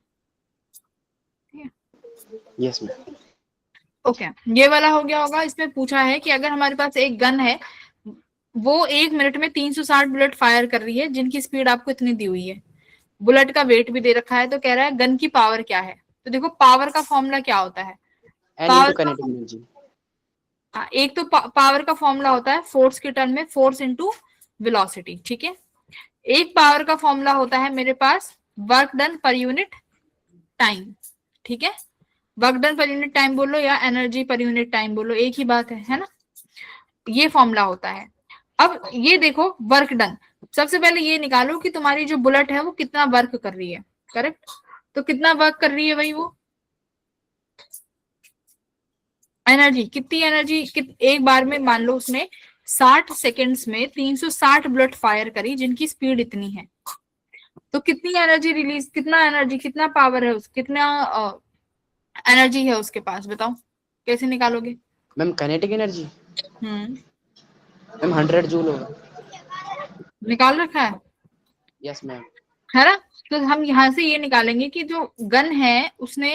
Yes ma'am. ओके ये वाला हो गया होगा। इसमें पूछा है कि अगर हमारे पास एक गन है, वो 1 मिनट में 360 बुलेट फायर कर रही है, जिनकी स्पीड आपको इतनी दी हुई है, बुलेट का वेट भी दे रखा है, तो कह रहा है गन की पावर क्या है। तो देखो पावर का फॉर्मूला क्या होता है, N power into kinetic energy. एक तो पावर का फॉर्मूला होता है फोर्स के टर्म में, फोर्स इनटू वेलोसिटी, ठीक है। एक पावर का फॉर्मूला होता है मेरे पास work done per unit time, ठीक है। Work done per unit time बोलो या एनर्जी पर यूनिट टाइम बोलो, एक ही बात है ना। ये फॉर्मूला होता है। अब ये देखो वर्क डन, सबसे पहले ये निकालो कि तुम्हारी जो बुलेट है वो कितना वर्क कर रही है, करेक्ट। तो कितना वर्क कर रही है भाई, वो एनर्जी कितनी, एक बार में मान लो उसने 60 सेकेंड्स में 360 बुलेट फायर करी, जिनकी स्पीड इतनी है, तो कितनी एनर्जी रिलीज, कितना पावर है कितना एनर्जी है उसके पास, बताओ कैसे निकालोगे। Ma'am kinetic energy ma'am 100 joule होगा। निकाल रखा है, यस मैम। है ना। तो हम यहाँ से ये निकालेंगे कि जो गन है उसने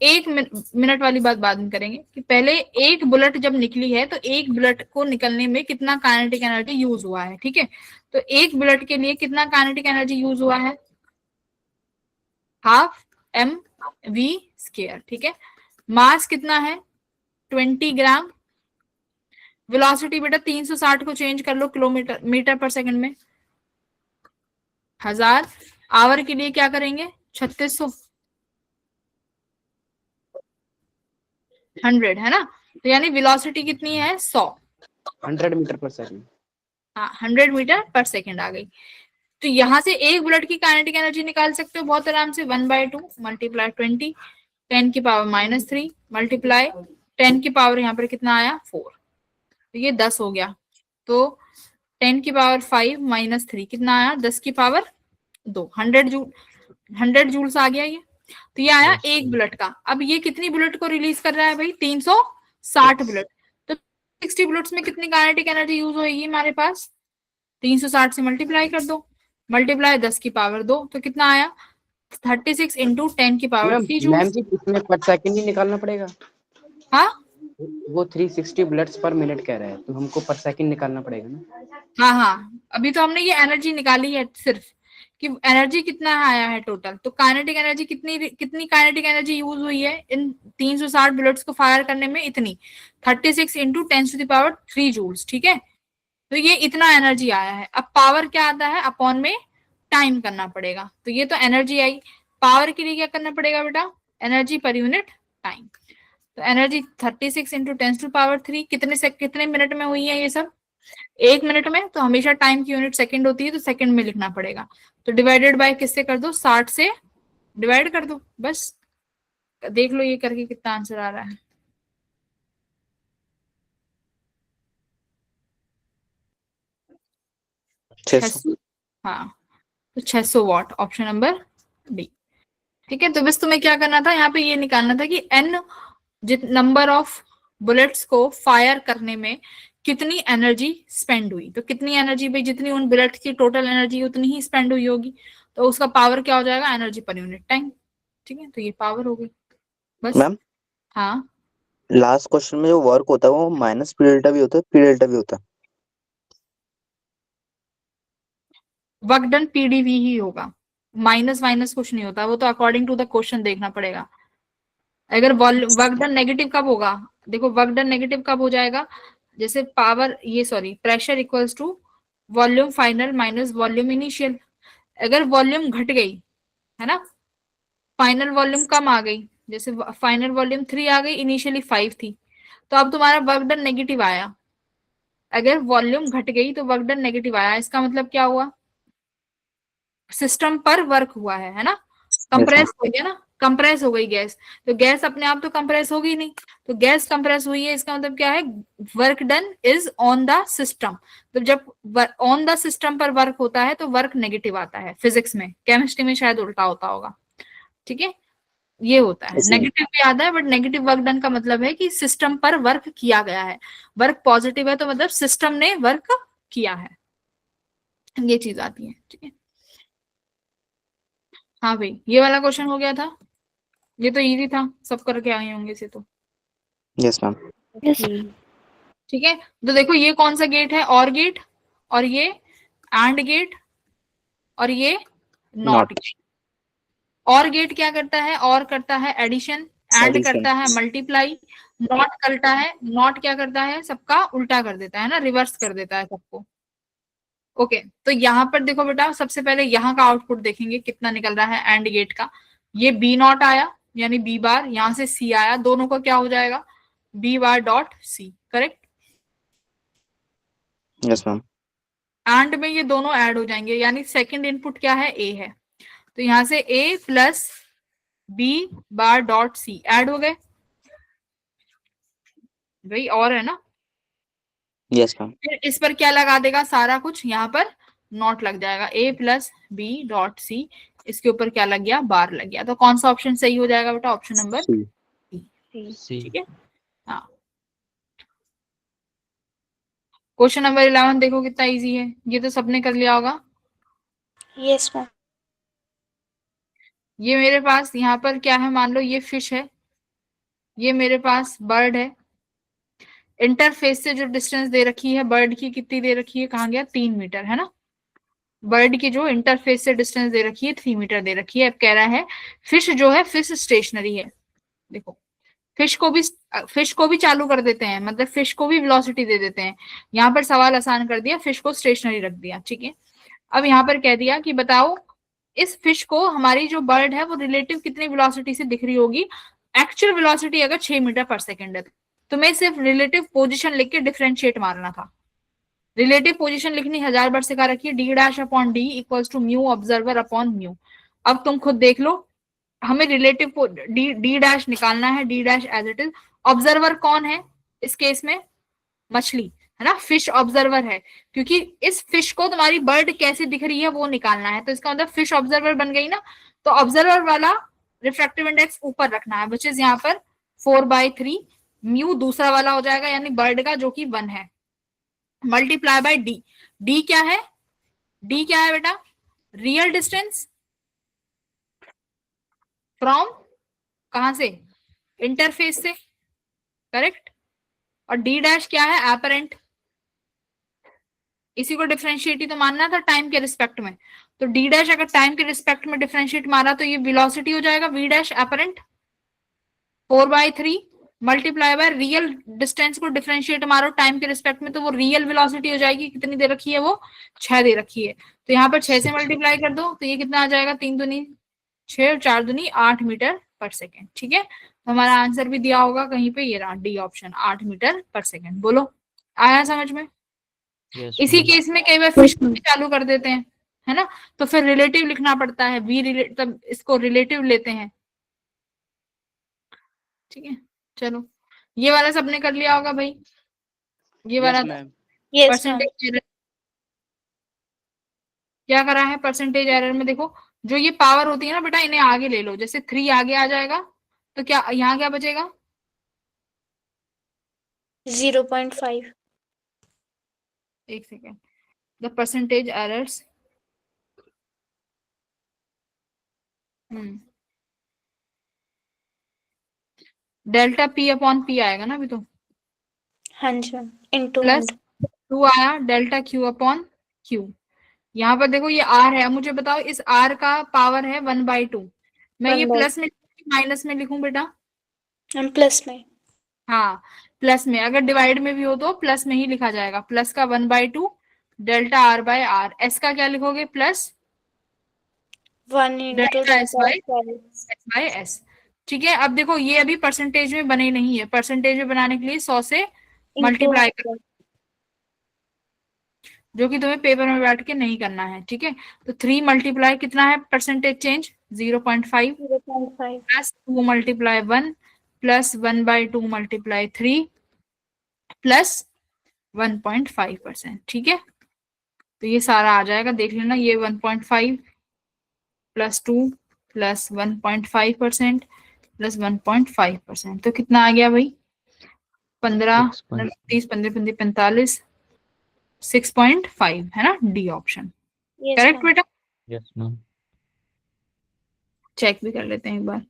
1 मिनट वाली बात बाद में करेंगे, कि पहले एक बुलेट जब निकली है तो एक बुलेट को निकलने में कितना काइनेटिक एनर्जी यूज हुआ है, ठीक है। तो एक बुलेट के लिए कितना काइनेटिक एनर्जी यूज हुआ है, हाफ mv², ठीक है। मास कितना है 20 ग्राम, वेलोसिटी बेटा 360 को चेंज कर लो किलोमीटर मीटर पर सेकंड में 1000, आवर के लिए क्या करेंगे 3600, 100, है ना। तो यानी वेलोसिटी कितनी है 100 मीटर पर सेकंड। हाँ 100 मीटर पर सेकंड आ गई। तो यहाँ से एक बुलेट की काइनेटिक एनर्जी निकाल सकते हो बहुत आराम से, 1/2 मल्टीप्लाई 20 10 की पावर -3 मल्टीप्लाई 10 की पावर यहाँ पर कितना आया 4, तो ये 10 हो गया। तो 10 की पावर 5 -3 कितना आया 10 की पावर 2, 100 जूल्स आ गया ये। तो ये आया एक बुलेट का। अब ये कितनी बुलेट को रिलीज कर रहा है भाई 360 बुलेट, तो 60 बुलेट्स में कितनी काइनेटिक एनर्जी यूज होगी हमारे पास, 360 से मल्टीप्लाई कर दो, मल्टीप्लाई 10 की पावर 2, तो कितना आया 36 इंटू 10 की पावर 3 जूल। मैम जी इसमें पर सेकंड ही निकालना पड़ेगा। हाँ वो 360 बुलेट्स पर मिनट कह रहा है, तो हमको पर सेकंड निकालना पड़ेगा ना। हाँ अभी तो हमने ये एनर्जी निकाली है सिर्फ, कि एनर्जी कितना आया है टोटल। तो काइनेटिक एनर्जी कितनी काइनेटिक एनर्जी यूज हुई है इन 360 बुलेट्स को फायर करने में, इतनी 36 इंटू 10⁻³ जूल्स, ठीक है। तो ये इतना एनर्जी आया है। अब पावर क्या आता है, अपॉन में टाइम करना पड़ेगा। तो ये तो एनर्जी आई, पावर के लिए क्या करना पड़ेगा बेटा, एनर्जी पर यूनिट टाइम। तो एनर्जी 36 इंटू 10⁻³ कितने मिनट में हुई है ये सब, 1 मिनट में। तो हमेशा टाइम की यूनिट सेकंड होती है, तो सेकंड में लिखना पड़ेगा। तो डिवाइडेड बाय किससे कर दो, 60 से डिवाइड कर दो, बस देख लो ये करके कितना आंसर आ रहा है। हाँ तो 600 वाट, ऑप्शन नंबर डी, ठीक है। तो बस तुम्हें क्या करना था, यहाँ पे ये निकालना था कि n नंबर ऑफ बुलेट्स को फायर करने में कितनी एनर्जी स्पेंड हुई। तो कितनी एनर्जी भाई, जितनी उन बुलेट की टोटल एनर्जी उतनी ही स्पेंड हुई होगी। तो उसका पावर क्या हो जाएगा, एनर्जी पर यूनिट टाइम। ठीक है, तो ये पावर हो गई बस। मैम हाँ, लास्ट क्वेश्चन में जो वर्क होता है वो माइनस पी डेल्टा भी होता है, पी डेल्टा भी होता है? वर्क डन पीडीवी ही होगा, माइनस माइनस कुछ नहीं होता, वो तो अकॉर्डिंग टू द क्वेश्चन देखना पड़ेगा। अगर वर्क डन नेगेटिव कब होगा, देखो वर्क डन नेगेटिव कब हो जाएगा, जैसे पावर ये sorry pressure equals to volume final minus volume initial. अगर वॉल्यूम घट गई है ना, फाइनल वॉल्यूम कम आ गई, जैसे फाइनल वॉल्यूम 3 आ गई, इनिशियली 5 थी, तो अब तुम्हारा वर्क डन नेगेटिव आया। अगर वॉल्यूम घट गई तो वर्क डन नेगेटिव आया, इसका मतलब क्या हुआ, सिस्टम पर वर्क हुआ है ना, कंप्रेस हो गया ना, कंप्रेस हो गई गैस। तो गैस अपने आप तो कंप्रेस होगी नहीं, तो गैस कंप्रेस हुई है, इसका मतलब क्या है, work done is on the system. तो जब ऑन द सिस्टम पर वर्क होता है तो वर्क नेगेटिव आता है, फिजिक्स में, केमिस्ट्री में शायद उल्टा होता होगा। ठीक है, ये होता है, ऐसे। नेगेटिव भी आता है, बट नेगेटिव वर्क डन का मतलब है कि सिस्टम पर वर्क किया गया है। वर्क पॉजिटिव है तो मतलब सिस्टम ने वर्क किया है, ये चीज आती है। ठीक है, हाँ भाई, ये वाला क्वेश्चन हो गया था, ये तो इजी था, सब करके आए होंगे इसे तो। Yes ma'am. ठीक है, तो देखो ये कौन सा गेट है, और गेट, और ये एंड गेट, और ये नॉट नॉट। गेट। और गेट क्या करता है, और करता है एडिशन, एंड एडिशन। करता है मल्टीप्लाई, नॉट करता है, नॉट क्या करता है, सबका उल्टा कर देता है ना, रिवर्स कर देता है सबको। ओके, तो यहाँ पर देखो बेटा, सबसे पहले यहाँ का आउटपुट देखेंगे कितना निकल रहा है एंड गेट का। ये बी नॉट आया, यानी बी बार, यहाँ से सी आया, दोनों का क्या हो जाएगा, B bar dot C, correct. Yes ma'am. End में ये दोनों ऐड हो जाएंगे, यानी सेकंड इनपुट क्या है, ए है, तो यहाँ से A plus B bar dot C add हो गए भाई, और है ना। Yes ma'am. फिर इस पर क्या लगा देगा, सारा कुछ यहाँ पर नॉट लग जाएगा, ए प्लस बी डॉट सी, इसके ऊपर क्या लग गया, बार लग गया। तो कौन सा ऑप्शन सही हो जाएगा बेटा, ऑप्शन नंबर सी। सी। ठीक है। हाँ, क्वेश्चन नंबर 11 देखो कितना इजी है, ये तो सबने कर लिया होगा। Yes ma'am. ये मेरे पास यहाँ पर क्या है, मान लो ये फिश है, ये मेरे पास बर्ड है। इंटरफेस से जो डिस्टेंस दे रखी है बर्ड की, कितनी दे रखी है, कहाँ गया, 3 मीटर है ना। बर्ड की जो इंटरफेस से डिस्टेंस दे रखी है 3 मीटर दे रखी है। अब कह रहा है फिश जो है, फिश स्टेशनरी है। देखो फिश को भी चालू कर देते हैं, मतलब फिश को भी वेलोसिटी दे देते हैं। यहाँ पर सवाल आसान कर दिया, फिश को स्टेशनरी रख दिया। ठीक है, अब यहाँ पर कह दिया कि बताओ इस फिश को हमारी जो बर्ड है वो रिलेटिव कितनी वेलोसिटी से दिख रही होगी। एक्चुअल वेलोसिटी अगर 6 मीटर पर सेकेंड है, तुम्हें सिर्फ रिलेटिव पोजीशन लिख के डिफरेंशिएट मारना था। रिलेटिव पोजीशन लिखनी 1000 बार सिखा रखी है, D dash upon D equals to mu observer upon mu. अब तुम खुद देख लो, हमें रिलेटिव डी डैश निकालना है, D dash as it is. Observer कौन है इस केस में, मछली है ना, फिश ऑब्जर्वर है, क्योंकि इस फिश को तुम्हारी बर्ड कैसे दिख रही है वो निकालना है, तो इसका मतलब फिश ऑब्जर्वर बन गई ना। तो ऑब्जर्वर वाला रिफ्रैक्टिव इंडेक्स ऊपर रखना है, विच इज यहाँ पर 4/3, म्यू दूसरा वाला हो जाएगा, यानी बर्ड का जो कि 1 है, मल्टीप्लाई बाय डी। डी क्या है, डी क्या है बेटा, रियल डिस्टेंस फ्रॉम, कहां से, इंटरफेस से, करेक्ट। और डी डैश क्या है, एपरेंट, इसी को डिफरेंशिएट ही तो मानना था टाइम के रिस्पेक्ट में। तो डी डैश अगर टाइम के रिस्पेक्ट में डिफरेंशिएट मारा तो ये वेलोसिटी हो जाएगा, V dash apparent 4/3 multiply by real distance को डिफरेंशिएट मारो टाइम के रिस्पेक्ट में, तो वो रियल वेलोसिटी हो जाएगी, कितनी दे रखी है वो, 6 दे रखी है। तो यहाँ पर 6 से मल्टीप्लाई कर दो तो ये कितना आ जाएगा, 3 दूनी 6 और 4 दूनी 8 मीटर पर सेकेंड। ठीक है, तो हमारा आंसर भी दिया होगा कहीं पे, ये रहा डी ऑप्शन, 8 मीटर पर सेकेंड। बोलो आया समझ में। यस इसी मैम। केस में कई बार फिश भी चालू कर देते हैं, है ना, तो फिर रिलेटिव लिखना पड़ता है, वी रिलेट, तब इसको रिलेटिव लेते हैं। ठीक है, चलो ये वाला सबने कर लिया होगा भाई, ये वाला yes ma'am. Yes ma'am. Percentage error क्या करा है, परसेंटेज एरर में देखो जो ये पावर होती है ना बेटा, इन्हें आगे ले लो, जैसे 3 आगे आ जाएगा तो क्या यहाँ क्या बचेगा, 0.5। एक second, the percentage errors delta P upon P आएगा ना अभी तो, हाँ जी मैम, इंटू प्लस 2 आया डेल्टा क्यू अपॉन क्यू। यहाँ पर देखो ये आर है, मुझे बताओ इस आर का पावर है 1/2, मैं ये 1/2 प्लस में माइनस में लिखूं बेटा? मैम, प्लस में। हाँ प्लस में, अगर डिवाइड में भी हो तो प्लस में ही लिखा जाएगा, प्लस का 1/2 delta R by R, S का क्या लिखोगे? Plus 1 into delta S by delta S. ठीक है, अब देखो ये अभी परसेंटेज में बने नहीं है, परसेंटेज में बनाने के लिए 100 से इंटू मल्टीप्लाई करो, जो कि तुम्हें पेपर में बैठ के नहीं करना है। ठीक है, तो 3 मल्टीप्लाई कितना है percentage change? 0.5 0.5 plus 2 multiply 1 plus 1/2 multiply 3 plus 1.5%। ठीक है, तो ये सारा आ जाएगा, देख लेना, ये 1.5 प्लस 2 प्लस 1.5% प्लस 1.5%, तो कितना आ गया भाई? 15 30 15 15 45 6.5 है ना, D option yes correct ma'am. बेटा? Yes ma'am. चेक भी कर लेते हैं एक बार।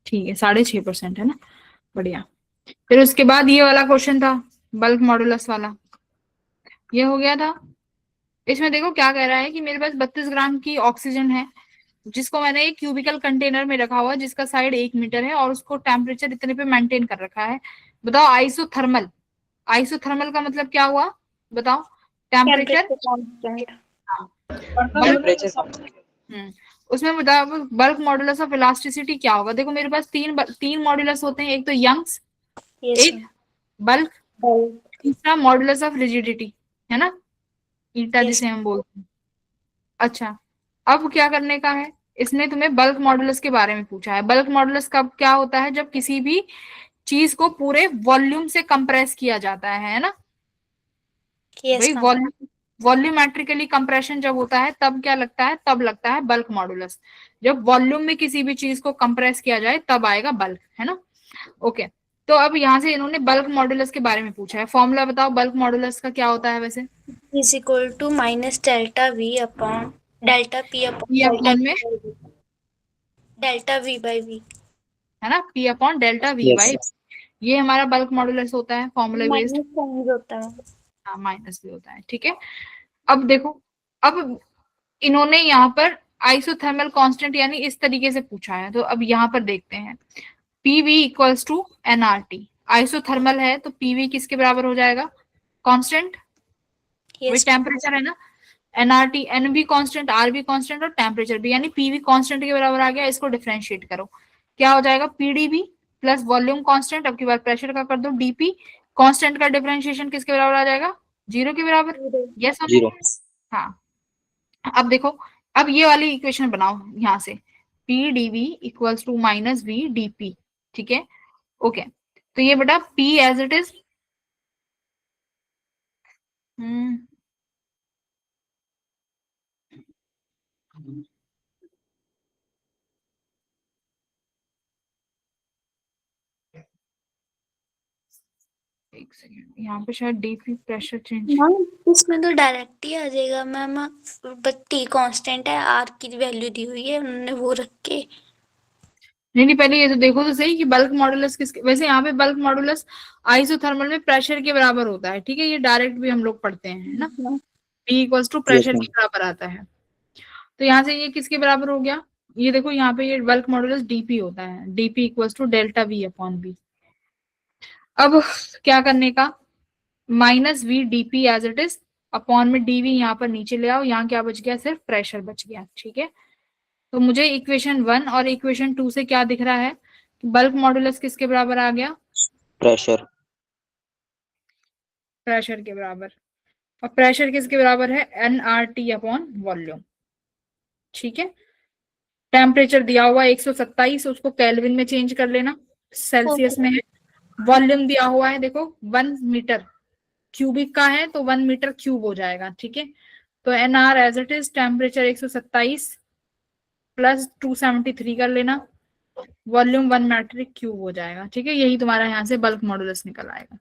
ठीक है, 6.5% है ना, बढ़िया। फिर उसके बाद ये वाला क्वेश्चन था, बल्क मॉडुलस वाला, ये हो गया था। इसमें देखो क्या कह रहा है कि मेरे पास 32 ग्राम की ऑक्सीजन है, जिसको मैंने एक क्यूबिकल कंटेनर में रखा हुआ है, जिसका साइड 1 मीटर है और उसको टेम्परेचर इतने पे मेंटेन कर रखा है। बताओ आइसोथर्मल, आइसोथर्मल का मतलब क्या हुआ बताओ? Temperature constant. उसमें बताओ बल्क मॉडुलस ऑफ इलास्टिसिटी क्या होगा? देखो मेरे पास तीन मॉडुलस होते हैं, एक तो यंग्स, एक बल्क, तीसरा मॉडुलस ऑफ रिजिडिटी, है ना, ईटा जिसे हम बोलते हैं। अच्छा, अब क्या करने का है, इसने तुम्हें बल्क मॉडुलस के बारे में पूछा है। बल्क मॉडुलस कब क्या होता है? जब किसी भी चीज को पूरे वॉल्यूम से कंप्रेस किया जाता है ना भाई, वॉल्यूमेट्रिकली कंप्रेशन जब होता है तब क्या लगता है? तब लगता है बल्क मॉडुलस। जब वॉल्यूम में किसी भी चीज को कंप्रेस किया जाए तब आएगा बल्क, है ना। ओके, तो अब यहाँ से इन्होंने बल्क मॉडुलस के बारे में पूछा है। फॉर्मूला बताओ बल्क मॉडुलस का क्या होता है वैसे? Is equal to minus delta V upon delta P upon P upon में डेल्टा वी बाई वी, है ना, P upon delta V Yes. By, ये हमारा बल्क मॉडुलस होता है फॉर्मूला बेस्ड। माइनस साइन होता है। हाँ माइनस भी होता है, ठीक है। अब देखो, अब इन्होंने यहाँ पर आइसोथर्मल कांस्टेंट यानी इस तरीके से पूछा है, तो अब यहाँ पर देखते हैं PV इक्वल्स टू nRT। आइसोथर्मल है तो PV किसके बराबर हो जाएगा? कांस्टेंट, वही टेम्परेचर है ना, nRT, N भी कांस्टेंट, R भी कांस्टेंट और टेम्परेचर भी, यानी PV कांस्टेंट के बराबर आ गया। इसको डिफरेंशिएट करो, क्या हो जाएगा? PdV प्लस वॉल्यूम कांस्टेंट, अब की बार प्रेशर का कर दो, DP कांस्टेंट का डिफरेंशिएशन किसके बराबर आ जाएगा? 0 के बराबर। Yes zero. हाँ, अब देखो, अब ये वाली इक्वेशन बनाओ यहाँ से, PdV इक्वल्स टू माइनस V dP। ठीक है, ओके, तो ये बेटा P एज इट इज, एक सेकेंड, यहाँ पे शायद डीपी प्रेशर चेंज, मैम इसमें तो डायरेक्ट ही आ जाएगा मैम, बट टी कांस्टेंट है, आर की वैल्यू दी हुई है उन्होंने वो रख के। नहीं पहले ये तो देखो तो सही कि बल्क मॉडुलस किसके, वैसे यहाँ पे बल्क मॉडुलस आइसोथर्मल में प्रेशर के बराबर होता है। ठीक है, ये डायरेक्ट भी हम लोग पढ़ते हैं, है ना, P इक्वल्स टू प्रेशर के बराबर आता है। तो यहाँ से ये किसके बराबर हो गया? ये देखो यहाँ पे ये बल्क मॉडुलस डीपी होता है, DP equals to delta V upon B. अब क्या करने का, minus V dP as it is upon में dV यहाँ पर नीचे ले आओ, यहाँ क्या बच गया? सिर्फ प्रेशर बच गया। ठीक है, तो मुझे इक्वेशन 1 और इक्वेशन 2 से क्या दिख रहा है? बल्क मॉडुलस किसके बराबर आ गया? प्रेशर। प्रेशर के बराबर, और प्रेशर किसके बराबर है? nRT upon volume. ठीक है, टेम्परेचर दिया हुआ 127, उसको केल्विन में चेंज कर लेना, सेल्सियस में है। वॉल्यूम दिया हुआ है देखो 1 मीटर क्यूबिक का है, तो 1 मीटर क्यूब हो जाएगा। ठीक है, तो NR as it is, temperature 127 plus 273 कर लेना, वॉल्यूम 1 मीटर क्यूब हो जाएगा। ठीक है, यही तुम्हारा यहाँ से बल्क मॉडुलस निकल आएगा।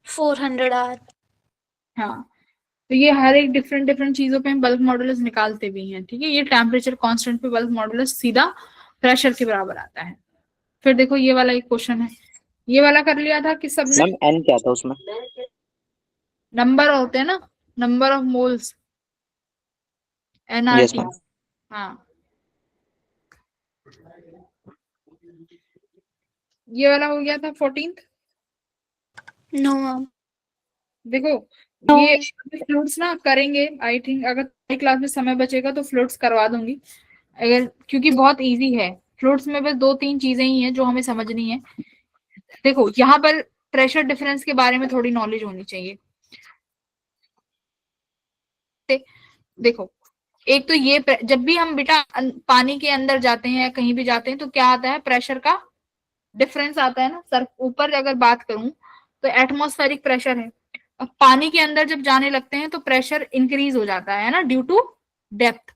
400 आर। हाँ, तो ये हर एक डिफरेंट डिफरेंट चीजों पे हम बल्क मॉडुलस निकालते भी हैं, ठीक है। ये टेम्परेचर कांस्टेंट पे बल्क मॉडुलस सीधा प्रेशर के बराबर आता है। फिर देखो ये वाला एक क्वेश्चन है, ये वाला कर लिया था कि सबने, मैम एन क्या था उसमें? नंबर होते हैं ना, number of moles, yes NRT. Ma'am. हाँ, ये वाला हो गया था 14th। No ma'am. देखो ये फ्लूइड्स ना करेंगे, आई थिंक अगर क्लास में समय बचेगा तो फ्लूइड्स करवा दूंगी, अगर, क्योंकि बहुत इजी है। फ्लूइड्स में बस 2-3 चीजें ही हैं जो हमें समझनी है। देखो यहाँ पर प्रेशर डिफरेंस के बारे में थोड़ी नॉलेज होनी चाहिए। देखो एक तो ये जब भी हम बेटा पानी के अंदर जाते हैं या कहीं भी जाते हैं तो क्या आता है, प्रेशर का डिफरेंस आता है ना सर। ऊपर अगर बात करूं तो एटमॉस्फेरिक प्रेशर है, अब पानी के अंदर जब जाने लगते हैं तो प्रेशर इंक्रीज हो जाता है ना, ड्यू टू डेप्थ।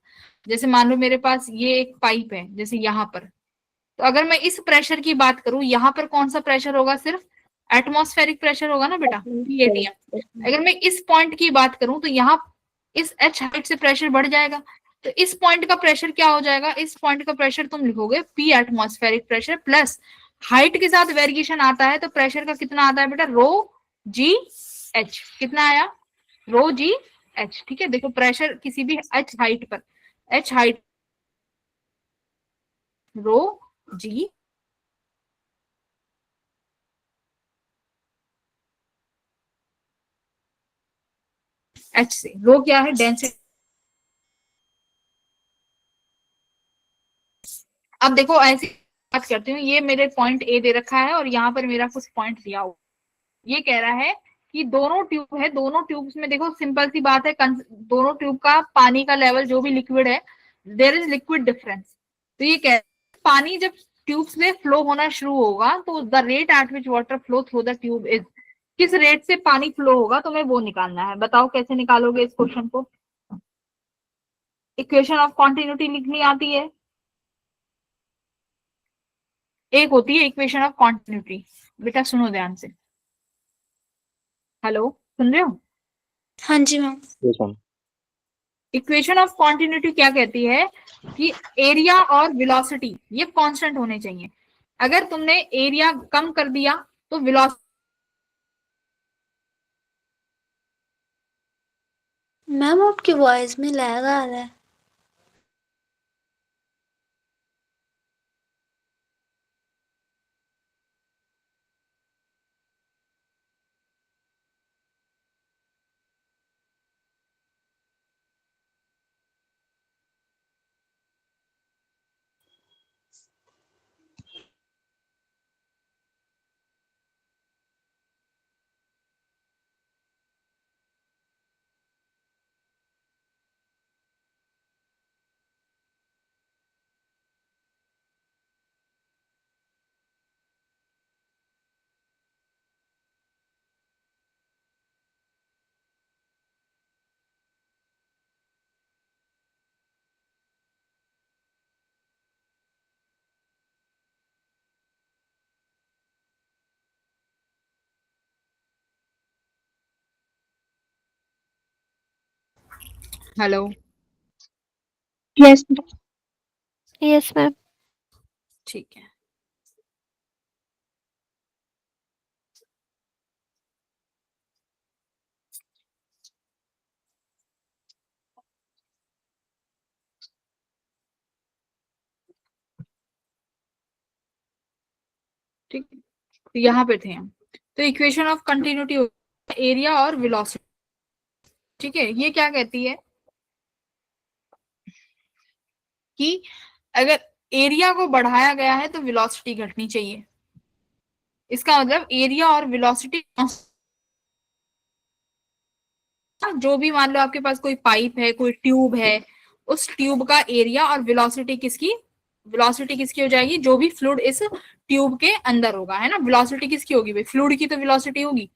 जैसे मान लो मेरे पास ये एक पाइप है जैसे यहाँ पर, तो अगर मैं इस प्रेशर की बात करूं, यहाँ पर कौन सा प्रेशर होगा, सिर्फ एटमॉस्फेरिक प्रेशर होगा ना बेटा, PATM। अगर मैं इस पॉइंट की बात करूं तो यहाँ इस H हाइट से प्रेशर बढ़ जाएगा, तो इस पॉइंट का प्रेशर क्या हो जाएगा, इस पॉइंट का प्रेशर तुम लिखोगे P atmospheric pressure plus height के साथ वेरिएशन आता है तो प्रेशर का कितना आता है बेटा, ρ/G/H। कितना आया, ρ/G/H, ठीक है। देखो प्रेशर किसी भी H हाइट पर, H हाइट ρ/G H से, रो क्या है, डेंसिटी। अब देखो ऐसी बात करती हूँ, ये मेरे पॉइंट A दे रखा है और यहाँ पर मेरा कुछ पॉइंट दिया हुआ, ये कह रहा है कि दोनों ट्यूब है, दोनों ट्यूब्स में देखो सिंपल सी बात है, दोनों ट्यूब का पानी का लेवल जो भी लिक्विड है, देयर इज लिक्विड डिफरेंस। तो ये कह रहा है पानी जब ट्यूब से फ्लो होना शुरू होगा तो the rate at which water flow through the tube is, किस रेट से पानी फ्लो होगा तुम्हें वो निकालना है। बताओ कैसे निकालोगे इस क्वेश्चन को। इक्वेशन ऑफ कॉन्टिन्यूटी लिखनी आती है, एक होती है इक्वेशन ऑफ कॉन्टिन्यूटी, बेटा सुनो ध्यान से। हेलो, सुन रहे हो? हाँ जी ma'am. Yes ma'am. Equation of continuity क्या कहती है कि एरिया और वेलोसिटी ये कांस्टेंट होने चाहिए। अगर तुमने एरिया कम कर दिया तो वेलोसिटी, मैम आपकी वॉइस में लैग आ रहा है। Hello, yes yes ma'am. ठीक है। ठीक है, तो यहाँ पे थे हम। तो इक्वेशन ऑफ कंटिन्यूटी एरिया और वेलोसिटी, ठीक है। ये क्या कहती है कि अगर एरिया को बढ़ाया गया है तो वेलोसिटी घटनी चाहिए। इसका मतलब एरिया और वेलोसिटी, जो भी मान लो आपके पास कोई पाइप है, कोई ट्यूब है, उस ट्यूब का एरिया और वेलोसिटी किसकी, वेलोसिटी किसकी हो जाएगी, जो भी फ्लूइड इस ट्यूब के अंदर होगा, है ना। वेलोसिटी किसकी होगी भाई, फ्लूइड की तो वेलोसिटी होगी।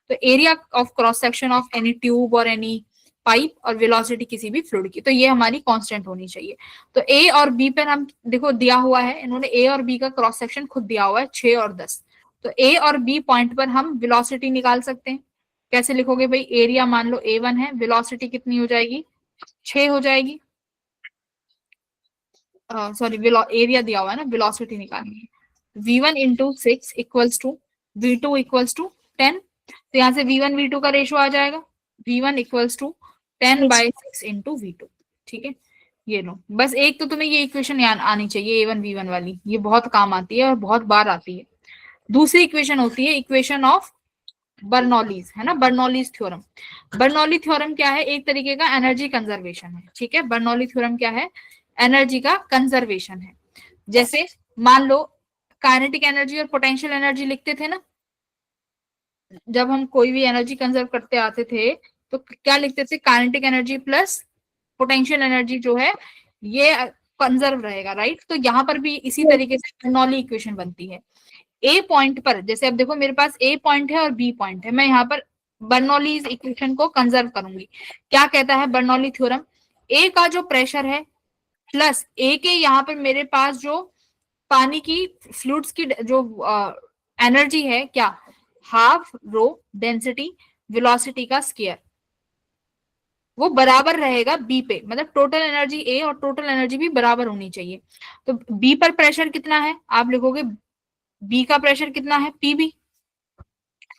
तो area of cross section of any tube और एनी पाइप और वेलोसिटी किसी भी फ्लूइड की, तो ये हमारी कांस्टेंट होनी चाहिए। तो ए और बी पर हम देखो दिया हुआ है, इन्होंने ए और बी का क्रॉस सेक्शन खुद दिया हुआ है 6 और 10, तो ए और बी पॉइंट पर हम वेलोसिटी निकाल सकते हैं। कैसे लिखोगे भाई, एरिया मान लो A1 है, वेलोसिटी कितनी हो जाएगी 6 हो जाएगी। सॉरी एरिया दिया हुआ है ना, वेलोसिटी निकालनी है। V1 into 6 equals to V2 equals to 10। तो यहाँ से V1 V2 का रेशो आ जाएगा, V1 equals to 10/6 into V2। ठीक है, ये लो। बस एक तो तुम्हें ये इक्वेशन आनी चाहिए A1 V1 वाली, ये बहुत काम आती है और बहुत बार आती है। दूसरी इक्वेशन होती है इक्वेशन ऑफ बर्नौलीज, है ना, बर्नौलीज थ्योरम। बर्नौली थ्योरम क्या है, एक तरीके का एनर्जी कंजर्वेशन है। ठीक है, बर्नौली थ्योरम क्या है, एनर्जी का कंजर्वेशन है। जैसे मान लो काइनेटिक एनर्जी और पोटेंशियल एनर्जी लिखते थे ना, जब हम कोई भी एनर्जी कंजर्व करते आते थे तो क्या लिखते थे, kinetic energy plus potential energy जो है ये कंजर्व रहेगा, राइट। तो यहाँ पर भी इसी तरीके से बर्नौली इक्वेशन बनती है। ए पॉइंट पर, जैसे अब देखो मेरे पास ए पॉइंट है और बी पॉइंट है, मैं यहाँ पर बर्नौली इक्वेशन को कंजर्व करूंगी। क्या कहता है बर्नौली थ्योरम, ए का जो प्रेशर है प्लस ए के यहाँ पर मेरे पास जो पानी की फ्लूइड्स की जो एनर्जी है, क्या, हाफ रो डेंसिटी वेलोसिटी का स्क्वायर, वो बराबर रहेगा बी पे। मतलब टोटल एनर्जी ए और टोटल एनर्जी भी बराबर होनी चाहिए। तो बी पर प्रेशर कितना है, आप लिखोगे बी का प्रेशर कितना है, पीबी।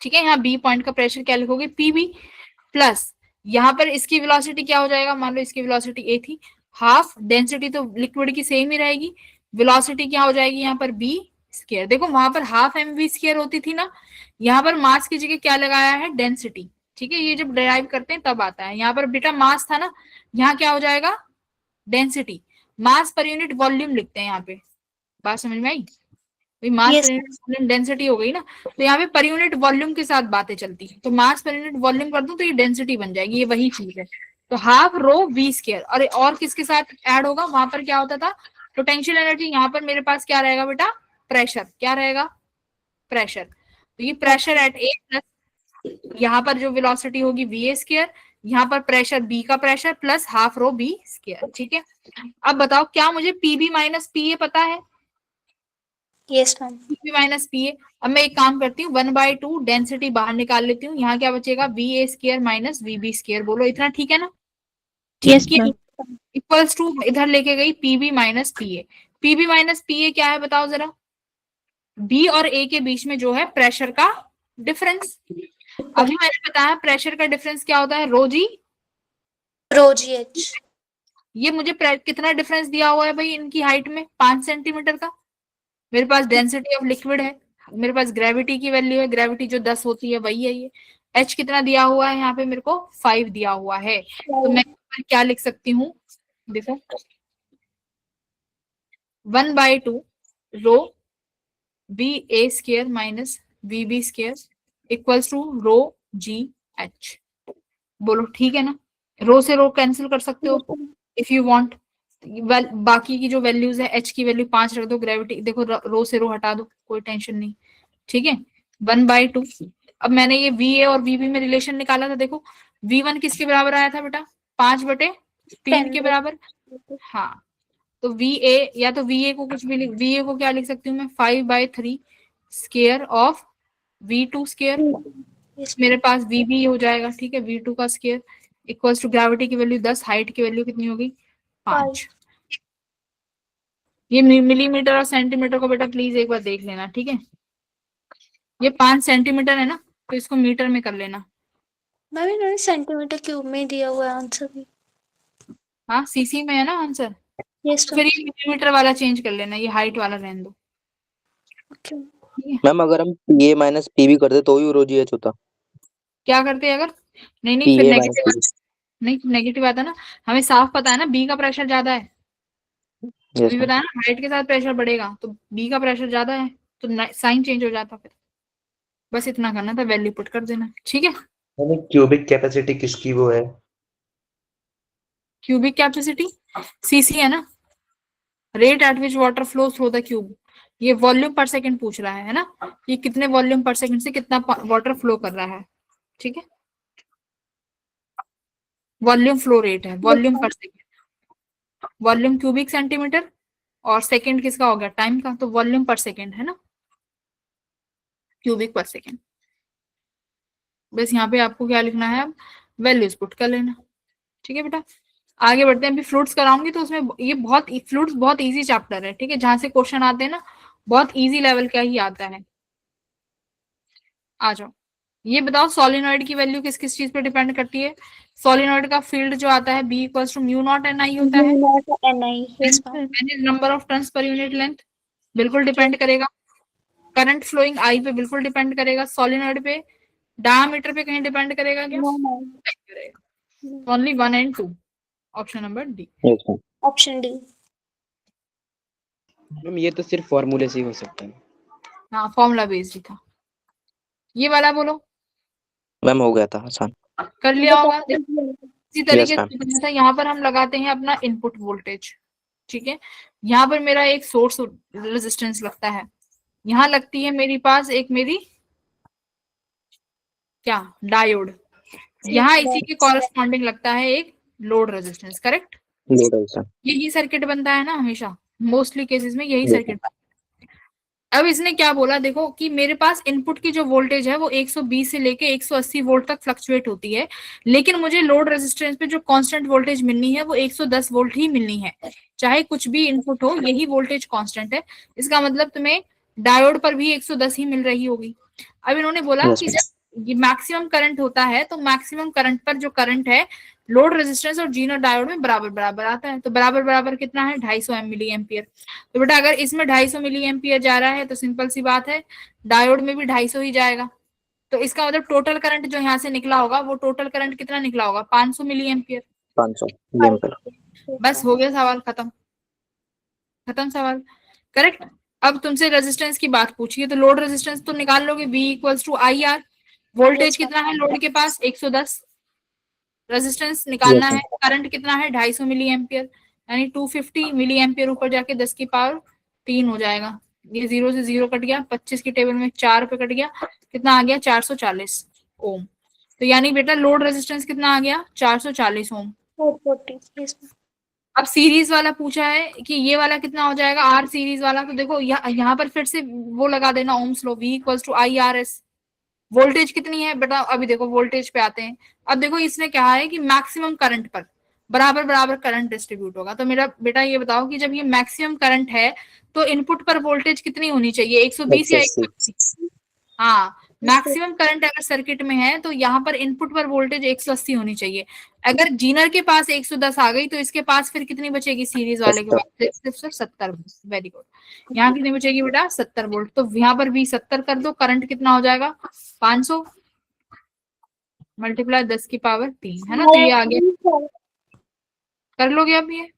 ठीक है, यहाँ बी पॉइंट का प्रेशर क्या लिखोगे, पीबी, प्लस यहाँ पर इसकी वेलोसिटी क्या हो जाएगा, मान लो इसकी वेलोसिटी ए थी, हाफ डेंसिटी तो लिक्विड की सेम ही रहेगी, वेलोसिटी क्या हो जाएगी यहाँ पर बी स्क्वायर। देखो वहां पर हाफ mv स्क्वायर होती थी ना, यहाँ पर मास की जगह क्या लगाया है, डेंसिटी। ठीक है, ये जब डिराइव करते हैं तब आता है। यहाँ पर बेटा मास था ना, यहाँ क्या हो जाएगा, डेंसिटी। मास पर यूनिट वॉल्यूम लिखते हैं यहाँ पे, बात समझ में आई, मास पर यूनिट वॉल्यूम डेंसिटी हो गई ना। तो यहाँ पे पर यूनिट वॉल्यूम के साथ बातें चलती है, तो मास पर यूनिट वॉल्यूम कर दूं तो ये डेंसिटी बन जाएगी, ये वही चीज है। तो हाफ रो वी स्क्वायर, और किसके साथ ऐड होगा, वहां पर क्या होता था, पोटेंशियल एनर्जी। यहाँ पर मेरे पास क्या रहेगा बेटा, प्रेशर, क्या रहेगा, प्रेशर। तो ये प्रेशर एट ए प्लस यहाँ पर जो वेलोसिटी होगी वी ए स्क्वायर, यहाँ पर प्रेशर बी का pressure plus half rho B square. ठीक है, अब बताओ क्या मुझे पीबी माइनस पी ए पता है, yes ma'am. PB minus P A. अब मैं एक काम करती हूँ, 1/2 डेंसिटी बाहर निकाल लेती हूँ, यहाँ क्या बचेगा, V A square minus V B square. बोलो इतना ठीक है ना, यस ठीक है, मैम। इक्वल्स टू इधर लेके गई PB minus P A. PB minus P A क्या है बताओ जरा, बी और ए के बीच में जो है प्रेशर का डिफरेंस। अभी मैंने बताया प्रेशर का डिफरेंस क्या होता है, रो जी, रो जी एच। ये मुझे कितना डिफरेंस दिया हुआ है भाई इनकी हाइट में, 5 सेंटीमीटर का। मेरे पास डेंसिटी ऑफ लिक्विड है, मेरे पास ग्रेविटी की वैल्यू है, ग्रेविटी जो 10 होती है वही है ये। एच कितना दिया हुआ है यहाँ पे, मेरे को 5 दिया हुआ है। तो मैं क्या लिख सकती हूँ, देखो 1/2 rho B A square minus V B square equals to rho G H. बोलो ठीक है ना, रो से रो कैंसिल कर सकते हो इफ यू वांट। बाकी की जो वैल्यूज है, एच की वैल्यू 5 रख दो, ग्रेविटी देखो रो से रो हटा दो, कोई टेंशन नहीं। ठीक है, 1/2। अब मैंने ये वी ए और वी बी में रिलेशन निकाला था, देखो V1 किसके बराबर आया था बेटा, 5/3 के बराबर। हाँ, तो वी ए, या तो वी ए को कुछ भी वी ए को क्या लिख सकती हूँ मैं, 5/3 स्क्वायर ऑफ V2 स्क्वायर। मेरे पास VB हो जाएगा। ठीक है, V2 का स्क्वायर इक्वल्स टू ग्रेविटी की वैल्यू 10, हाइट की वैल्यू कितनी होगी, 5। ये मिलीमीटर और सेंटीमीटर को बेटा प्लीज एक बार देख लेना। ठीक है, ये 5 सेंटीमीटर है ना, तो इसको मीटर में कर लेना। मैम इन्होंने सेंटीमीटर क्यूब में दिया हुआ है आंसर भी। हाँ, सीसी में है ना आंसर, यस फिर ये मिलीमीटर वाला चेंज कर लेना, ये हाइट वाला रहने दो। मैम अगर हम पीए माइनस पीबी करते तो ही रो जी एच होता, क्या करते अगर, नहीं फिर पीए नेगेटिव, माइनस नहीं नेगेटिव आता ना। हमें साफ पता है ना बी का प्रेशर ज्यादा है, यस अभी बताया ना हाइट के साथ प्रेशर बढ़ेगा तो बी का प्रेशर ज्यादा है, तो साइन चेंज हो जाता। फिर बस इतना करना था, वैल्यू पुट कर देना। ठीक है, क्यूबिक कैपेसिटी किसकी वो है, क्यूबिक कैपेसिटी सीसी है ना, rate at which water flow through the cube. ये वॉल्यूम पर सेकंड पूछ रहा है ना, ये कितने वॉल्यूम पर सेकंड से कितना वाटर फ्लो कर रहा है। ठीक है, वॉल्यूम फ्लो रेट है, वॉल्यूम पर सेकंड, वॉल्यूम क्यूबिक सेंटीमीटर और सेकंड किसका हो गया, टाइम का, तो वॉल्यूम पर सेकंड है ना। क्यूबिक पर सेकेंड। बस यहाँ पे आपको क्या लिखना है, अब वैल्यूज पुट कर लेना। ठीक है बेटा, आगे बढ़ते हैं। अभी फ्लूइड्स कराऊंगी तो उसमें ये बहुत फ्लूइड्स बहुत इजी चैप्टर है, ठीक है, जहां से क्वेश्चन आते हैं ना बहुत इजी लेवल का ही आता है। आ जाओ, ये बताओ सोलिनॉइड की वैल्यू किस किस चीज पे डिपेंड करती है। सोलिनॉइड का फील्ड जो आता है B equals to mu not NI होता है, number of turns per unit length, बिल्कुल डिपेंड करेगा। करंट फ्लोइंग I पे बिल्कुल डिपेंड करेगा। सोलिनॉइड पे डायमीटर पे कहीं डिपेंड करेगा क्या? Only 1 and 2, option number D. Yes ma'am. Option D. Ma'am ये तो सिर्फ फॉर्मूले से ही हो सकता है। हाँ, फॉर्मूला बेस्ड था। ये वाला बोलो, मैम हो गया था आसान। कर लिया होगा। इसी तरीके यस मैम। से जैसा यहाँ पर हम लगाते हैं अपना इनपुट वोल्टेज, ठीक है, यहाँ पर मेरा एक सोर्स रेजिस्टेंस लगता है, यहाँ लगती है मेरी पास एक मेरी क्या डायोड, यहाँ इसी के कॉरेस्पॉन्डिंग लगता है एक लोड रेजिस्टेंस, करेक्ट। लोड है सर। यही सर्किट बनता है ना हमेशा, मोस्टली केसेस में यही Yes, सर्किट बनता है। अब इसने क्या बोला देखो कि मेरे पास इनपुट की जो वोल्टेज है वो 120 से लेके 180 वोल्ट तक फ्लक्चुएट होती है, लेकिन मुझे लोड रेजिस्टेंस पे जो कांस्टेंट वोल्टेज मिलनी है वो 110 वोल्ट ही मिलनी है, चाहे कुछ भी इनपुट हो, यही वोल्टेज कांस्टेंट है। इसका मतलब तुम्हें डायोड पर भी 110 ही मिल रही होगी। अब इन्होंने बोला Yes, कि ma'am. जब ये मैक्सिमम करंट होता है तो मैक्सिमम करंट पर जो करंट है लोड रेजिस्टेंस और जीनो डायोड में बराबर बराबर आता है। तो बराबर बराबर कितना है, 250 मिली एम्पियर। तो बेटा अगर इसमें 250 मिली एम्पियर जा रहा है तो सिंपल सी बात है डायोड में भी 250 ही जाएगा। तो इसका मतलब टोटल करंट जो यहाँ से निकला होगा वो टोटल करंट कितना निकला होगा, 500 मिली एम्पियर। 500 एम्पियर। बस हो गया सवाल खत्म, खत्म सवाल, करेक्ट। अब तुमसे रेजिस्टेंस की बात पूछिए तो लोड रेजिस्टेंस तो निकाल लोगे, V equals to IR। Voltage कितना है लोड के पास, 110। रेजिस्टेंस निकालना Yes, है, करंट कितना है 250 मिली एम्पियर, यानी 250 मिली एम्पियर ऊपर जाके 10 की पावर 3 हो जाएगा। ये 0 से 0 कट गया, 25 की टेबल में 4 पे कट गया, कितना आ गया 440 ओम। तो यानी बेटा लोड रेजिस्टेंस कितना आ गया 440 ओम। 440। अब सीरीज वाला पूछा है कि ये वाला कितना हो जाएगा R सीरीज वाला, तो देखो यहाँ पर फिर से वो लगा देना ohm's law, V equals to IRS। Voltage कितनी है बेटा, अभी देखो वोल्टेज पे आते हैं। अब देखो इसने कहा है कि मैक्सिमम करंट पर बराबर बराबर करंट डिस्ट्रीब्यूट होगा। तो मेरा बेटा ये बताओ कि जब ये मैक्सिमम करंट है तो इनपुट पर वोल्टेज कितनी होनी चाहिए, 120 या 180? हाँ, मैक्सिमम करंट अगर सर्किट में है तो यहाँ पर इनपुट पर वोल्टेज 180 होनी चाहिए। अगर जीनर के पास 110 आ गई तो इसके पास फिर कितनी बचेगी सिरीज वाले के पास, सिर्फ 70। Very good. यहाँ कितनी बचेगी बेटा 70 वोल्ट। तो यहाँ पर भी 70 कर दो, करंट कितना हो जाएगा 500 मल्टीप्लाई 10 की पावर 3, है ना। तो ये आ गया, कर लोगे अब ये।